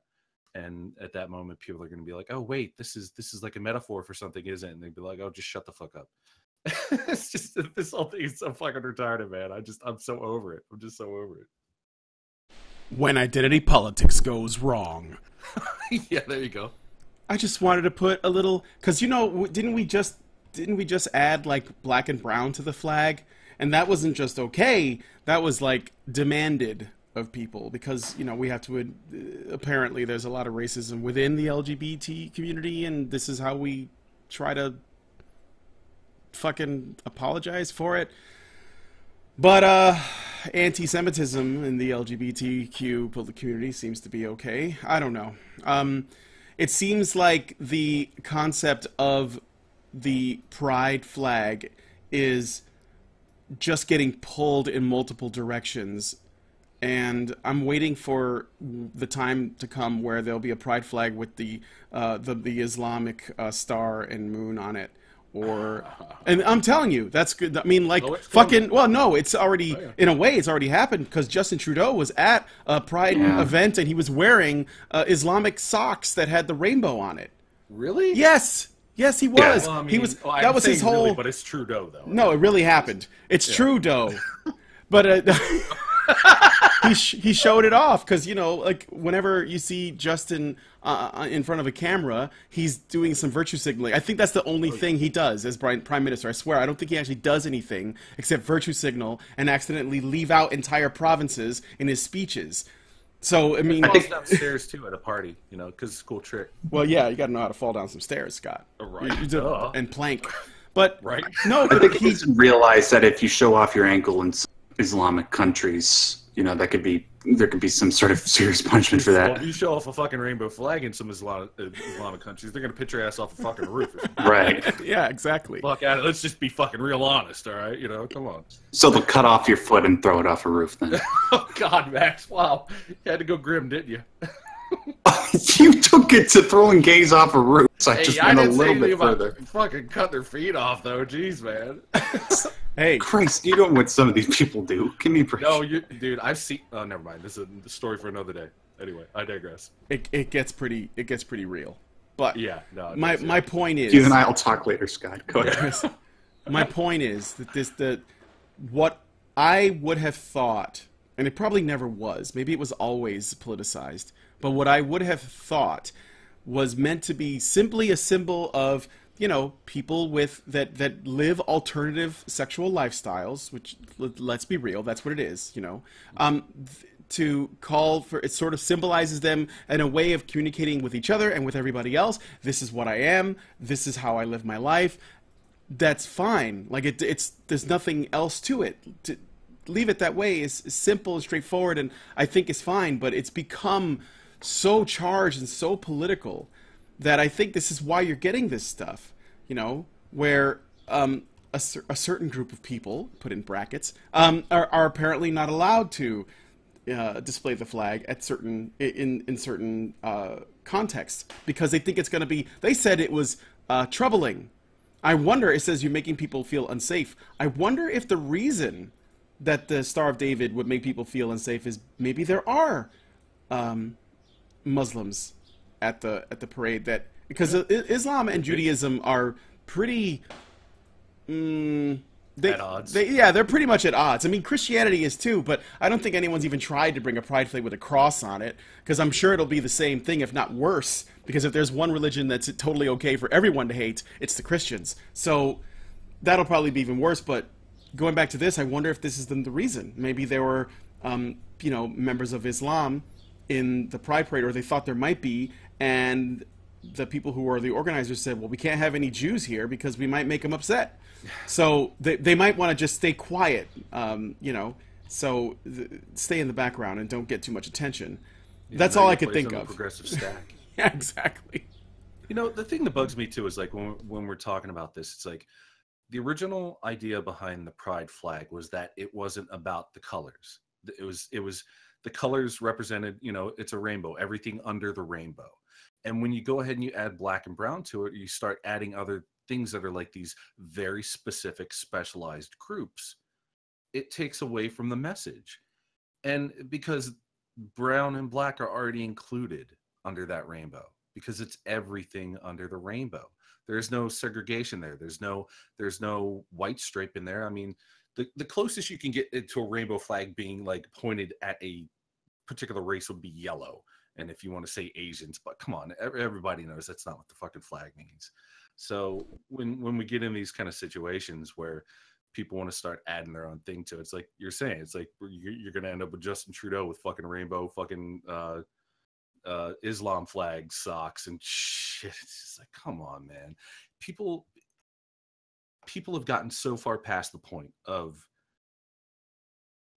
And at that moment, people are going to be like, "Oh, wait, this is like a metaphor for something, isn't it?" And they'd be like, "Oh, just shut the fuck up." It's just, this whole thing is so fucking retarded, man. I'm so over it. I'm just so over it. When identity politics goes wrong. Yeah, there you go. I just wanted to put a little, because didn't we just add like black and brown to the flag? And that wasn't just okay, that was like demanded of people, because we have to apparently there's a lot of racism within the LGBT community, and this is how we try to fucking apologize for it. But anti-Semitism in the LGBTQ community seems to be okay. I don't know. It seems like the concept of the pride flag is just getting pulled in multiple directions, and I'm waiting for the time to come where there'll be a pride flag with the Islamic star and moon on it. And I'm telling you, that's good. I mean, like, it's already, in a way, it's already happened, because Justin Trudeau was at a Pride event, and he was wearing Islamic socks that had the rainbow on it. Really? Yes, he was. Yeah. Well, I mean, he was. That was his whole. Really, but it's Trudeau, though. Right? No, it really happened. It's Trudeau, but he showed it off, because like whenever you see Justin in front of a camera, he's doing some virtue signaling. I think that's the only thing he does as Prime Minister. I swear, I don't think he actually does anything except virtue signal and accidentally leave out entire provinces in his speeches. So I mean, I think downstairs too at a party, because it's a cool trick. Well, yeah, you got to know how to fall down some stairs, Scott. Right. And plank. But right. No, I think he realized that if you show off your ankle in Islamic countries, there could be some sort of serious punishment for that. Well, if you show off a fucking rainbow flag in some Islamic countries, they're gonna pitch your ass off a fucking roof. Right. Yeah, exactly. Fuck at it. Let's just be fucking real honest, all right? Come on. So they'll cut off your foot and throw it off a roof then. Oh God, Max! Wow, you had to go grim, didn't you? You took it to throwing gays off a roof. So I just went a little bit further. Fucking cut their feet off, though. Jeez, man. Hey, Christ, you don't know what some of these people do. Give me a break. No, dude, I've seen. Oh, never mind. This is a story for another day. Anyway, I digress. It gets pretty real. But yeah, no. My point is. You and I will talk later, Scott. Go ahead. My point is that what I would have thought, and it probably never was. Maybe it was always politicized. But what I would have thought was meant to be simply a symbol of, people that live alternative sexual lifestyles, which, let's be real, that's what it is, to call for, it sort of symbolizes them in a way of communicating with each other and with everybody else. This is what I am. This is how I live my life. That's fine. Like, there's nothing else to it. To leave it that way is simple and straightforward, and I think is fine, but it's become so charged and so political that I think this is why you're getting this stuff, where a certain group of people, put in brackets, are apparently not allowed to display the flag at certain contexts, because they think it's going to be. They said it was troubling. I wonder. It says you're making people feel unsafe. I wonder if the reason that the Star of David would make people feel unsafe is maybe there are Muslims at the parade, that because Islam and Judaism are pretty at odds. They're pretty much at odds. I mean, Christianity is too, but I don't think anyone's even tried to bring a pride flag with a cross on it, because I'm sure it'll be the same thing, if not worse, because if there's one religion that's totally okay for everyone to hate, it's the Christians. So that'll probably be even worse. But going back to this, I wonder if this is the reason. Maybe there were members of Islam in the Pride Parade, or they thought there might be, and the people who were the organizers said, well, we can't have any Jews here because we might make them upset. So they might want to just stay quiet, so stay in the background and don't get too much attention. That's all I could think of. Progressive stack. Yeah, exactly. The thing that bugs me too is, like, when we're talking about this, it's like, the original idea behind the pride flag was that it wasn't about the colors. It was the colors represented, you know, it's a rainbow, everything under the rainbow. And when you go ahead and you add black and brown to it, you start adding other things that are like these very specific specialized groups. It takes away from the message. And because brown and black are already included under that rainbow, because it's everything under the rainbow. There's no segregation there. There's no white stripe in there. I mean, the closest you can get to a rainbow flag being like pointed at a particular race would be yellow. And if you want to say Asians, but come on, everybody knows that's not what the fucking flag means. So when we get in these kind of situations where people want to start adding their own thing to it, it's like you're saying, it's like you're going to end up with Justin Trudeau with fucking rainbow fucking Islam flag socks and shit. It's just like, come on, man. People have gotten so far past the point of,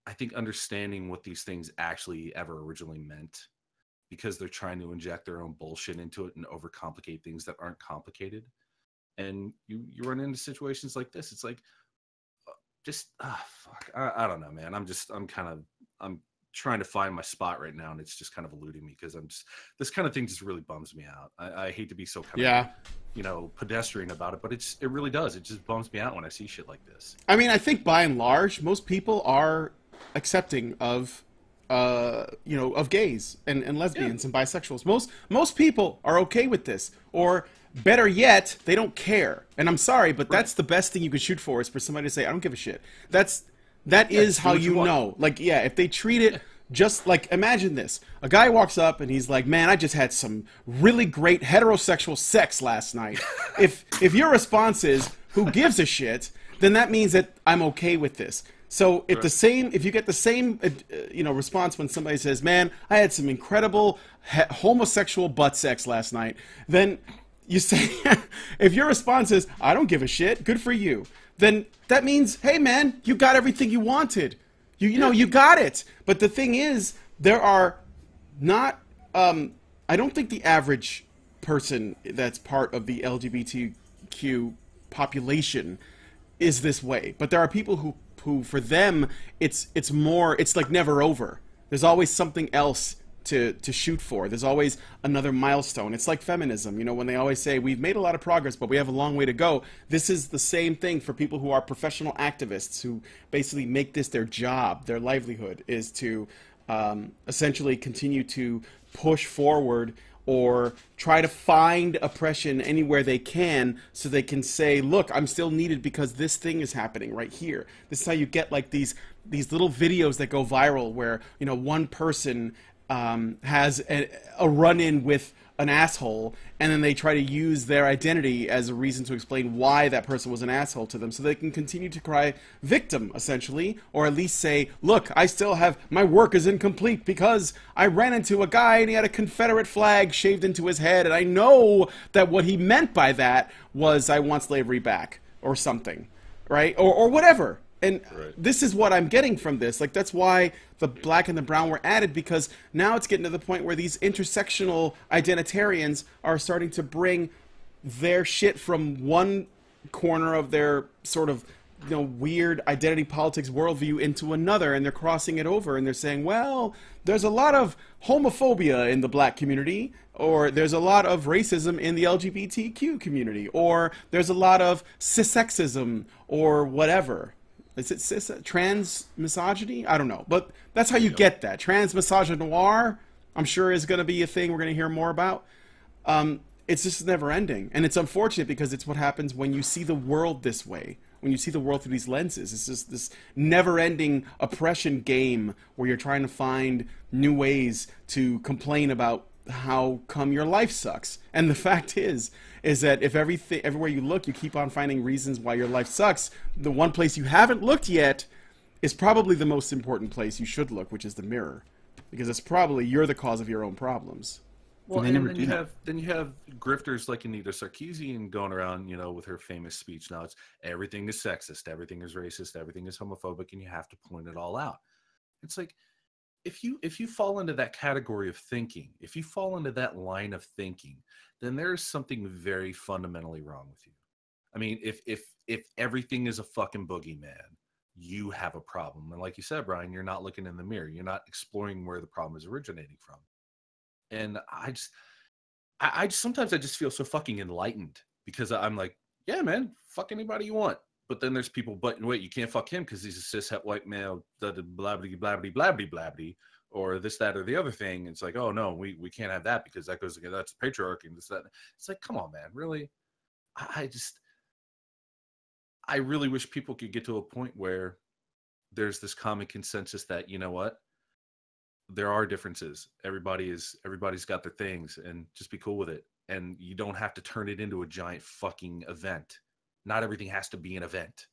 I think, understanding what these things actually ever originally meant, because they're trying to inject their own bullshit into it and overcomplicate things that aren't complicated. And you run into situations like this. It's like, fuck. I don't know, man. I'm trying to find my spot right now, and it's just kind of eluding me, because this kind of thing just really bums me out. I hate to be so kind of, you know, pedestrian about it, but it really does. It just bums me out when I see shit like this. I mean, I think by and large, most people are accepting of, you know, of gays and lesbians and bisexuals. Most people are okay with this, or better yet, they don't care. And I'm sorry, but that's the best thing you could shoot for, is for somebody to say, I don't give a shit. That is how you know. Like, yeah, if they treat it just like, imagine this. A guy walks up and he's like, man, I just had some really great heterosexual sex last night. If your response is, who gives a shit, then that means that I'm okay with this. So if you get the same you know, response when somebody says, man, I had some incredible homosexual butt sex last night, then you say, if your response is, I don't give a shit, good for you, then that means, hey man, you got everything you wanted. You know, you got it. But the thing is, there are not, I don't think the average person that's part of the LGBTQ population is this way. But there are people who for them, it's like never over. There's always something else to shoot for. There's always another milestone. It's like feminism, you know, when they always say we've made a lot of progress, but we have a long way to go. This is the same thing for people who are professional activists, who basically make this their job, their livelihood, is to essentially continue to push forward or try to find oppression anywhere they can, so they can say, look, I'm still needed because this thing is happening right here. This is how you get like these little videos that go viral where, you know, one person has a run-in with an asshole, and then they try to use their identity as a reason to explain why that person was an asshole to them, so they can continue to cry victim, essentially, or at least say, look, I still have, my work is incomplete because I ran into a guy and he had a Confederate flag shaved into his head, and I know that what he meant by that was I want slavery back, or something, right? Or whatever. And this is what I'm getting from this. Like, that's why the black and the brown were added, because now it's getting to the point where these intersectional identitarians are starting to bring their shit from one corner of their sort of, you know, weird identity politics worldview into another, and they're crossing it over, and they're saying, well, there's a lot of homophobia in the black community, or there's a lot of racism in the LGBTQ community, or there's a lot of cissexism, or whatever. Is it trans misogyny? I don't know. But that's how you get that. Trans misogynoir, I'm sure, is going to be a thing we're going to hear more about. It's just never ending. And it's unfortunate, because it's what happens when you see the world this way. When you see the world through these lenses. It's just this never-ending oppression game where you're trying to find new ways to complain about how come your life sucks. And the fact is that if everywhere you look, you keep on finding reasons why your life sucks, the one place you haven't looked yet is probably the most important place you should look, which is the mirror, because it's probably you're the cause of your own problems. Well, and then you have grifters like Anita Sarkeesian going around, you know, with her famous speech. Now it's everything is sexist, everything is racist, everything is homophobic, and you have to point it all out. It's like, if you fall into that category of thinking, if you fall into that line of thinking, then there's something very fundamentally wrong with you. I mean, if if everything is a fucking boogeyman, you have a problem. And like you said, Brian, you're not looking in the mirror. You're not exploring where the problem is originating from. And I sometimes I just feel so fucking enlightened because I'm like, yeah, man, fuck anybody you want. But then there's people, but wait, you can't fuck him because he's a cishet white male, blah, blah, blah, blah, blah, or this, that, or the other thing. It's like, oh no, we can't have that because that goes against, that's patriarchy and this, that. It's like, come on, man, really? I really wish people could get to a point where there's this common consensus that, you know what, there are differences. Everybody's got their things, and just be cool with it. And you don't have to turn it into a giant fucking event. Not everything has to be an event.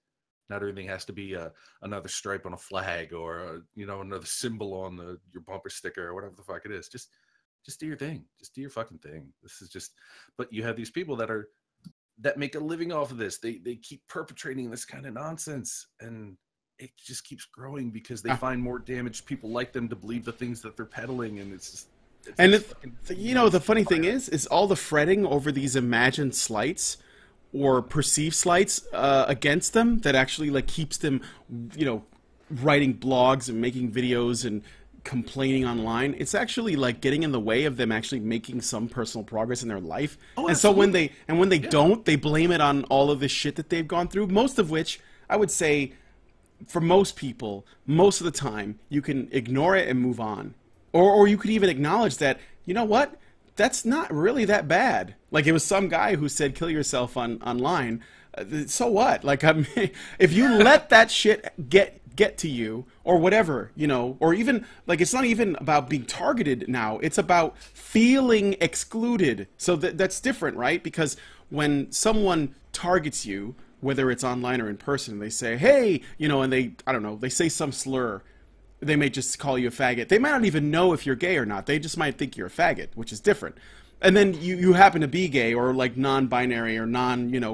Not everything has to be another stripe on a flag or another symbol on your bumper sticker or whatever the fuck it is. Just do your thing. Just do your fucking thing. This is just. But you have these people that make a living off of this. They keep perpetrating this kind of nonsense, and it just keeps growing because they find more damaged people like them to believe the things that they're peddling, and it's just. The funny thing is all the fretting over these imagined slights or perceived slights against them that actually like keeps them, writing blogs and making videos and complaining online. It's actually like getting in the way of them actually making some personal progress in their life. And so when they don't, they blame it on all of this shit that they've gone through. Most of which I would say, for most people, most of the time, you can ignore it and move on. Or you could even acknowledge that, you know what, that's not really that bad. Like it was some guy who said, kill yourself online. So what? Like, I mean, if you let that shit get to you or whatever, or even like, it's not even about being targeted now. It's about feeling excluded. So that's different, right? Because when someone targets you, whether it's online or in person, they say, hey, and they say some slur. They may just call you a faggot. They might not even know if you're gay or not. They just might think you're a faggot, which is different. And then you happen to be gay or like non-binary or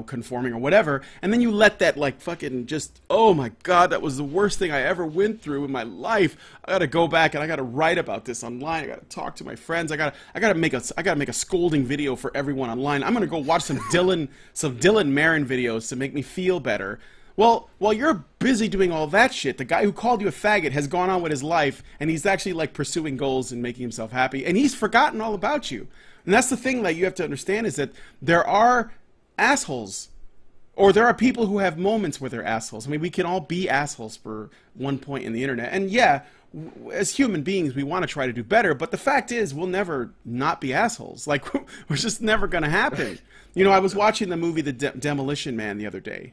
conforming or whatever. And then you let that like fucking just, oh my God, that was the worst thing I ever went through in my life. I got to go back and I got to write about this online. I got to talk to my friends. I got to make a scolding video for everyone online. I'm going to go watch some Dylan Marin videos to make me feel better. Well, while you're busy doing all that shit, the guy who called you a faggot has gone on with his life, and he's actually like pursuing goals and making himself happy, and he's forgotten all about you. And that's the thing that you have to understand, is that there are assholes, or there are people who have moments where they're assholes. I mean, we can all be assholes for one point in the internet, and yeah, as human beings, we want to try to do better, but the fact is, we'll never not be assholes. Like, we're just never going to happen. I was watching the movie The Demolition Man the other day.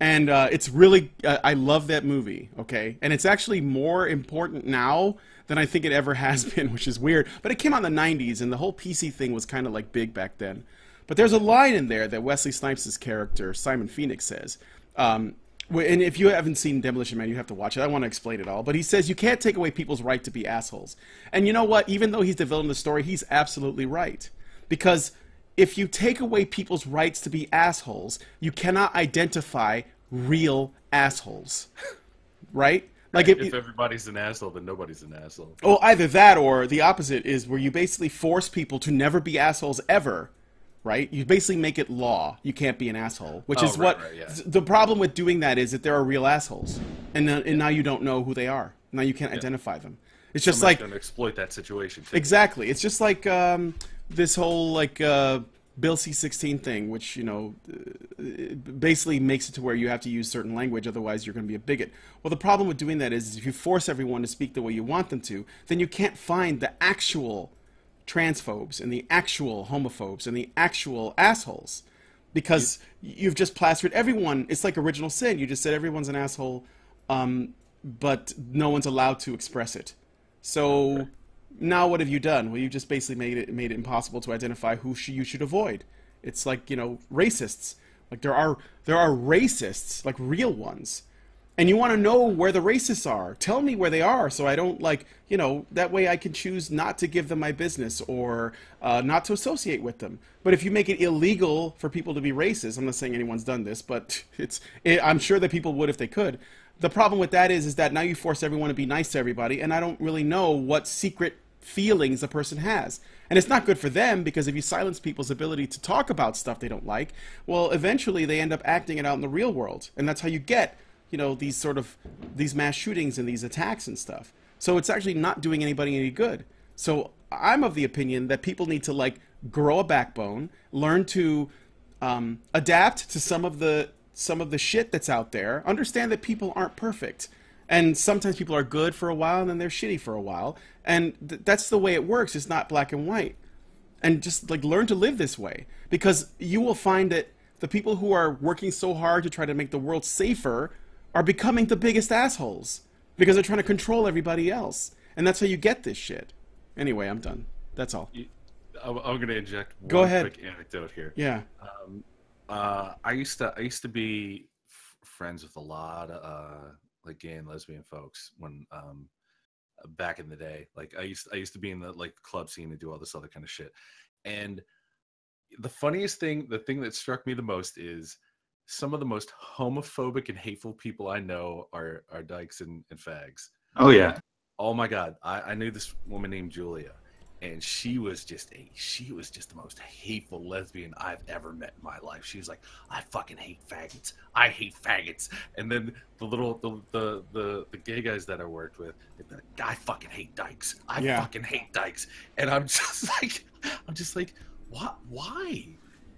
And it's really, I love that movie, okay? And it's actually more important now than I think it ever has been, which is weird. But it came out in the 90s, and the whole PC thing was kind of like big back then. But there's a line in there that Wesley Snipes' character, Simon Phoenix, says. And if you haven't seen Demolition Man, you have to watch it. I don't want to explain it all. But he says, you can't take away people's right to be assholes. And you know what? Even though he's the villain of the story, he's absolutely right. Because if you take away people's rights to be assholes, you cannot identify real assholes, right? Like if everybody's an asshole, then nobody's an asshole. Oh, either that or the opposite is where you basically force people to never be assholes ever, right? You basically make it law. You can't be an asshole, which is what the problem with doing that is that there are real assholes, and now you don't know who they are. Now you can't identify them. It's just Somebody's like going to exploit that situation too. Exactly. It's just like this whole like Bill C-16 thing, which basically makes it to where you have to use certain language, otherwise you're going to be a bigot. Well, the problem with doing that is if you force everyone to speak the way you want them to, then you can't find the actual transphobes and the actual homophobes and the actual assholes, because you've just plastered everyone. It's like original sin. You just said everyone's an asshole, but no one's allowed to express it. So now what have you done? Well, you just basically made it impossible to identify who you should avoid. It's like, racists. Like there are racists, like real ones. And you want to know where the racists are. Tell me where they are so I don't that way I can choose not to give them my business or not to associate with them. But if you make it illegal for people to be racist, I'm not saying anyone's done this, but I'm sure that people would if they could. The problem with that is that now you force everyone to be nice to everybody, and I don't really know what secret feelings a person has. And it's not good for them, because if you silence people's ability to talk about stuff they don't like, well, eventually they end up acting it out in the real world. And that's how you get, these mass shootings and these attacks and stuff. So it's actually not doing anybody any good. So I'm of the opinion that people need to grow a backbone, learn to adapt to some of the shit that's out there, understand that people aren't perfect. And sometimes people are good for a while and then they're shitty for a while. And that's the way it works. It's not black and white. And just learn to live this way, because you will find that the people who are working so hard to try to make the world safer are becoming the biggest assholes, because they're trying to control everybody else. And that's how you get this shit. Anyway, I'm done. That's all. I'm going to inject Go ahead. Quick anecdote here. Yeah. I used to be friends with a lot of gay and lesbian folks when back in the day. I used to be in the club scene and do all this other kind of shit. And the funniest thing, the thing that struck me the most, is some of the most homophobic and hateful people I know are dykes and fags. Oh yeah. Oh my God. I knew this woman named Julia, and she was just the most hateful lesbian I've ever met in my life. She was like, I fucking hate faggots. I hate faggots. And then the gay guys that I worked with, they'd be like, I fucking hate dykes. I fucking hate dykes. And I'm just like, what? Why?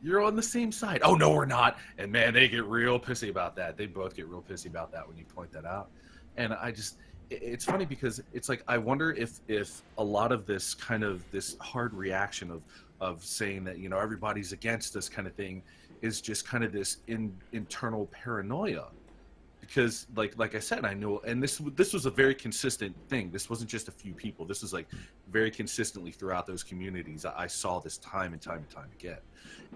You're on the same side. Oh no, we're not. And man, they get real pissy about that. They both get real pissy about that when you point that out. And it's funny, because it's I wonder if a lot of this this hard reaction of saying that, everybody's against us kind of thing is just kind of this internal paranoia. Because like I said, I know, and this was a very consistent thing. This wasn't just a few people. This was very consistently throughout those communities. I saw this time and time and time again.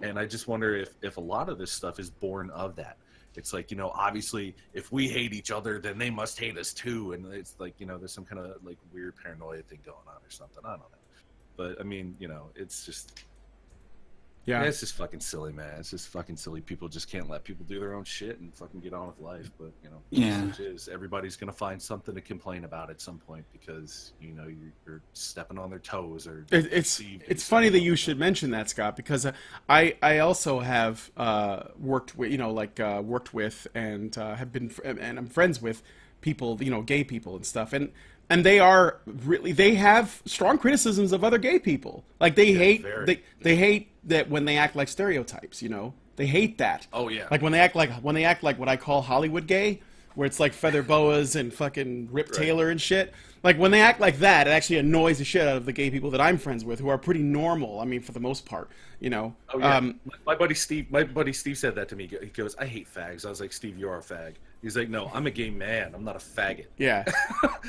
And I just wonder if a lot of this stuff is born of that. It's obviously, if we hate each other, then they must hate us too. And it's there's some kind of weird paranoia thing going on or something. I don't know. But I mean, it's just, it's just fucking silly, man. It's just fucking silly. People just can't let people do their own shit and fucking get on with life. But it is. Everybody's gonna find something to complain about at some point, because you're stepping on their toes. Or it's funny that you should mention that, Scott, because I also have worked with worked with and have been, and I'm friends with people, gay people and stuff, and they have strong criticisms of other gay people. They hate that when they act like stereotypes. They hate that. Oh yeah. When they act like what I call Hollywood gay, where it's feather boas and fucking Rip Taylor and shit. When they act like that, it actually annoys the shit out of the gay people that I'm friends with, who are pretty normal. I mean, for the most part, Oh yeah. My buddy Steve said that to me. He goes, I hate fags. I was like, Steve, you're a fag. He's like, no, I'm a gay man. I'm not a faggot. Yeah.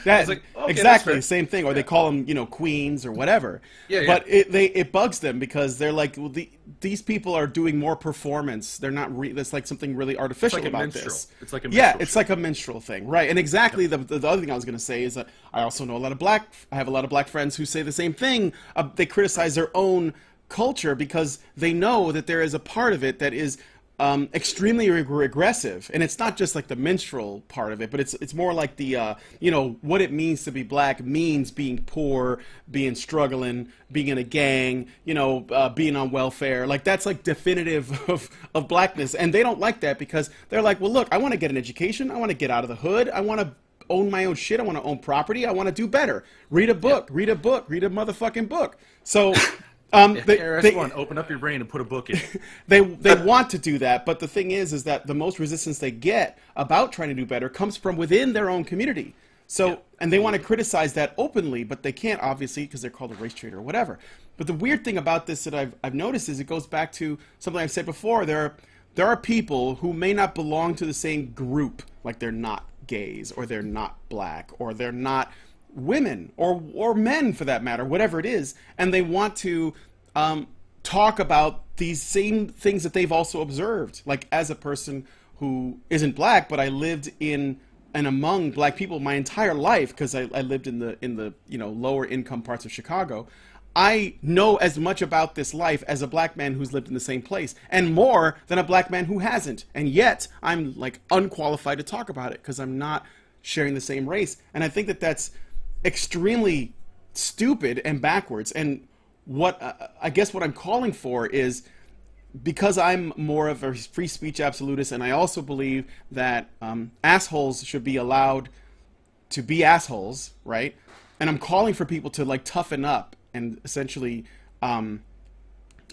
That's okay, exactly the same thing. Or they call them, queens or whatever. Yeah. But it bugs them, because they're like, well, these people are doing more performance. They're not. That's something really artificial about this. It's like a minstrel. It's like a minstrel thing, right? And exactly the other thing I was going to say is that I also know I have a lot of black friends who say the same thing. They criticize their own culture because they know that there is a part of it that is extremely regressive, and it's not just the minstrel part of it, but it's more like the what it means to be black means being poor, being struggling, being in a gang, being on welfare. That's definitive of blackness, and they don't like that, because they're like, well, look, I want to get an education, I want to get out of the hood, I want to own my own shit, I want to own property, I want to do better. Read a book, read a motherfucking book. So KRS-One, open up your brain and put a book in. They want to do that, but the thing is that the most resistance they get about trying to do better comes from within their own community. So, and they want to criticize that openly, but they can't, obviously, because they're called a race traitor or whatever. But the weird thing about this that I've noticed is it goes back to something I've said before. There are people who may not belong to the same group, they're not gays, or they're not black, or they're not women, or men for that matter, whatever it is, and they want to talk about these same things that they've also observed. As a person who isn't black, but I lived in and among black people my entire life, because I lived in the lower income parts of Chicago. I know as much about this life as a black man who's lived in the same place, and more than a black man who hasn't. And yet I'm unqualified to talk about it, because I'm not sharing the same race. And I think that that's extremely stupid and backwards. And what I guess what I'm calling for is, because I'm more of a free speech absolutist, and I also believe that assholes should be allowed to be assholes, right? And I'm calling for people to like toughen up and essentially, I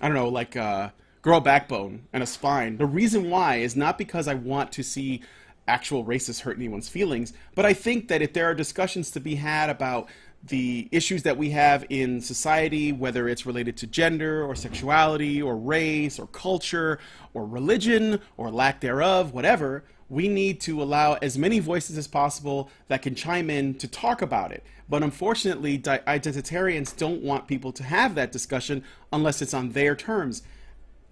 don't know, like grow a backbone and a spine. The reason why is not because I want to see actual racists hurt anyone's feelings, but I think that if there are discussions to be had about the issues that we have in society, whether it's related to gender or sexuality or race or culture or religion or lack thereof, whatever, we need to allow as many voices as possible that can chime in to talk about it. But unfortunately, identitarians don't want people to have that discussion unless it's on their terms.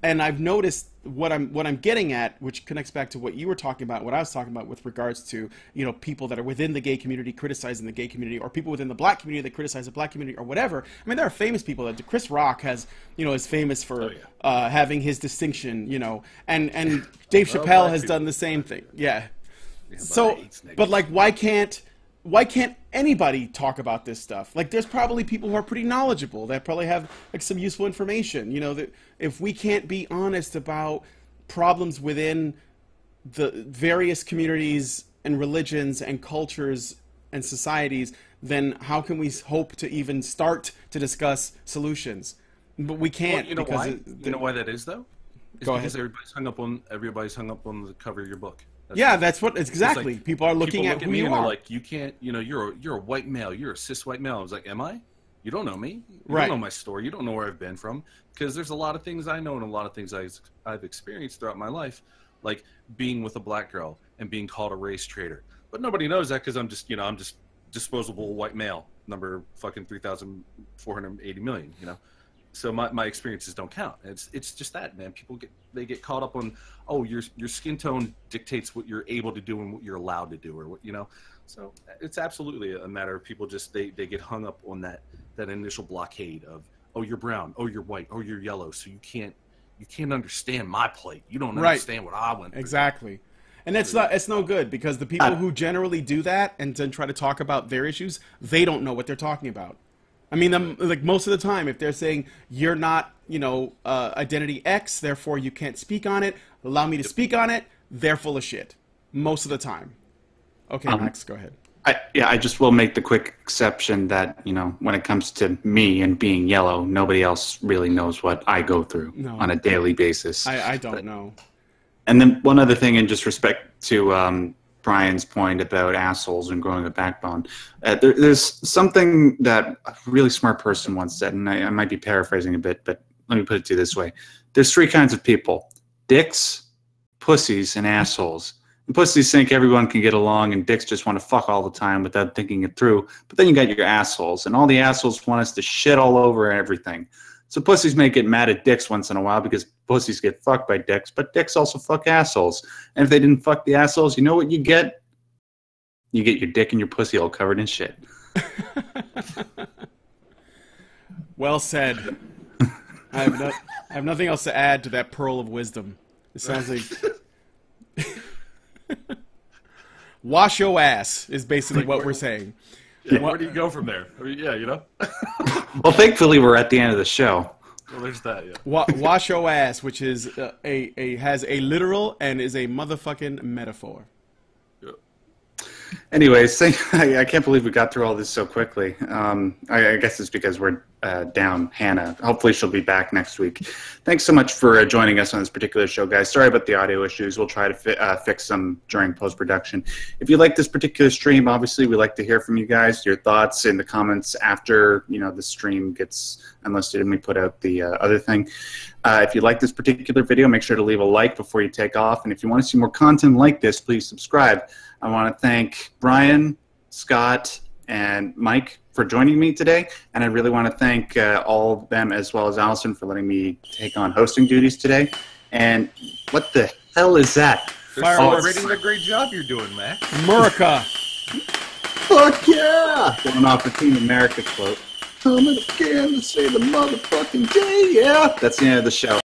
And I've noticed what I'm getting at, which connects back to what you were talking about, what I was talking about with regards to, you know, people that are within the gay community criticizing the gay community, or people within the black community that criticize the black community, or whatever. I mean, there are famous people that Chris Rock has, you know, is famous for having his distinction, you know, and Dave Chappelle has done the same thing. Yeah. So, but like, why can't anybody talk about this stuff? Like, there's probably people who are pretty knowledgeable that probably have like some useful information, you know, that if we can't be honest about problems within the various communities and religions and cultures and societies, then how can we hope to even start to discuss solutions? But we can't. Well, you know why that is, though? It's Go because ahead. everybody's hung up on the cover of your book. That's what it's exactly. Like, people are looking at who me you and are. they're like, you can't, you know, you're a white male, you're a cis white male. I was like, am I? You don't know me. You Right. don't know my story. You don't know where I've been from. Because there's a lot of things I know and a lot of things I've experienced throughout my life, like being with a black girl and being called a race traitor. But nobody knows that because I'm just disposable white male, number fucking 3,480 million, you know. So my experiences don't count. It's just that, man. People get caught up on, oh, your skin tone dictates what you're able to do and what you're allowed to do, or what, you know. So it's absolutely a matter of people just they get hung up on that initial blockade of, oh, you're brown, oh, you're white, oh, you're yellow, so you can't understand my plight. You don't understand what I went through. Exactly. And it's no good, because the people who generally do that and then try to talk about their issues, they don't know what they're talking about. I mean, like most of the time, if they're saying you're not, you know, identity X, therefore you can't speak on it, allow me to speak on it, they're full of shit. Most of the time. Okay, Max, go ahead. I just will make the quick exception that, you know, when it comes to me and being yellow, nobody else really knows what I go through on a daily basis. I don't know. And then one other thing in just respect to Brian's point about assholes and growing a backbone. There's something that a really smart person once said, and I might be paraphrasing a bit, but let me put it to you this way. There's three kinds of people: dicks, pussies, and assholes. And pussies think everyone can get along, and dicks just want to fuck all the time without thinking it through. But then you got your assholes, and all the assholes want us to shit all over everything. So pussies may get mad at dicks once in a while because pussies get fucked by dicks, but dicks also fuck assholes. And if they didn't fuck the assholes, you know what you get? You get your dick and your pussy all covered in shit. Well said. I have nothing else to add to that pearl of wisdom. It sounds like wash your ass is basically what we're saying. Yeah, where do you go from there? I mean, yeah, you know. Well, thankfully, we're at the end of the show. Well, there's that. Yeah. Wash your ass, which is has a literal and is a motherfucking metaphor. Anyways, I can't believe we got through all this so quickly. I guess it's because we're down Hannah. Hopefully she'll be back next week. Thanks so much for joining us on this particular show, guys. Sorry about the audio issues. We'll try to fix them during post-production. If you like this particular stream, obviously we'd like to hear from you guys, your thoughts in the comments after, you know, the stream gets unlisted and we put out the other thing. If you like this particular video, make sure to leave a like before you take off. And if you want to see more content like this, please subscribe. I want to thank Brian, Scott, and Mike for joining me today. And I really want to thank all of them, as well as Allison, for letting me take on hosting duties today. And what the hell is that? They're celebrating the great job you're doing, Matt. America! Fuck yeah! Going off the Team America quote. Coming again to say the motherfucking day, yeah! That's the end of the show.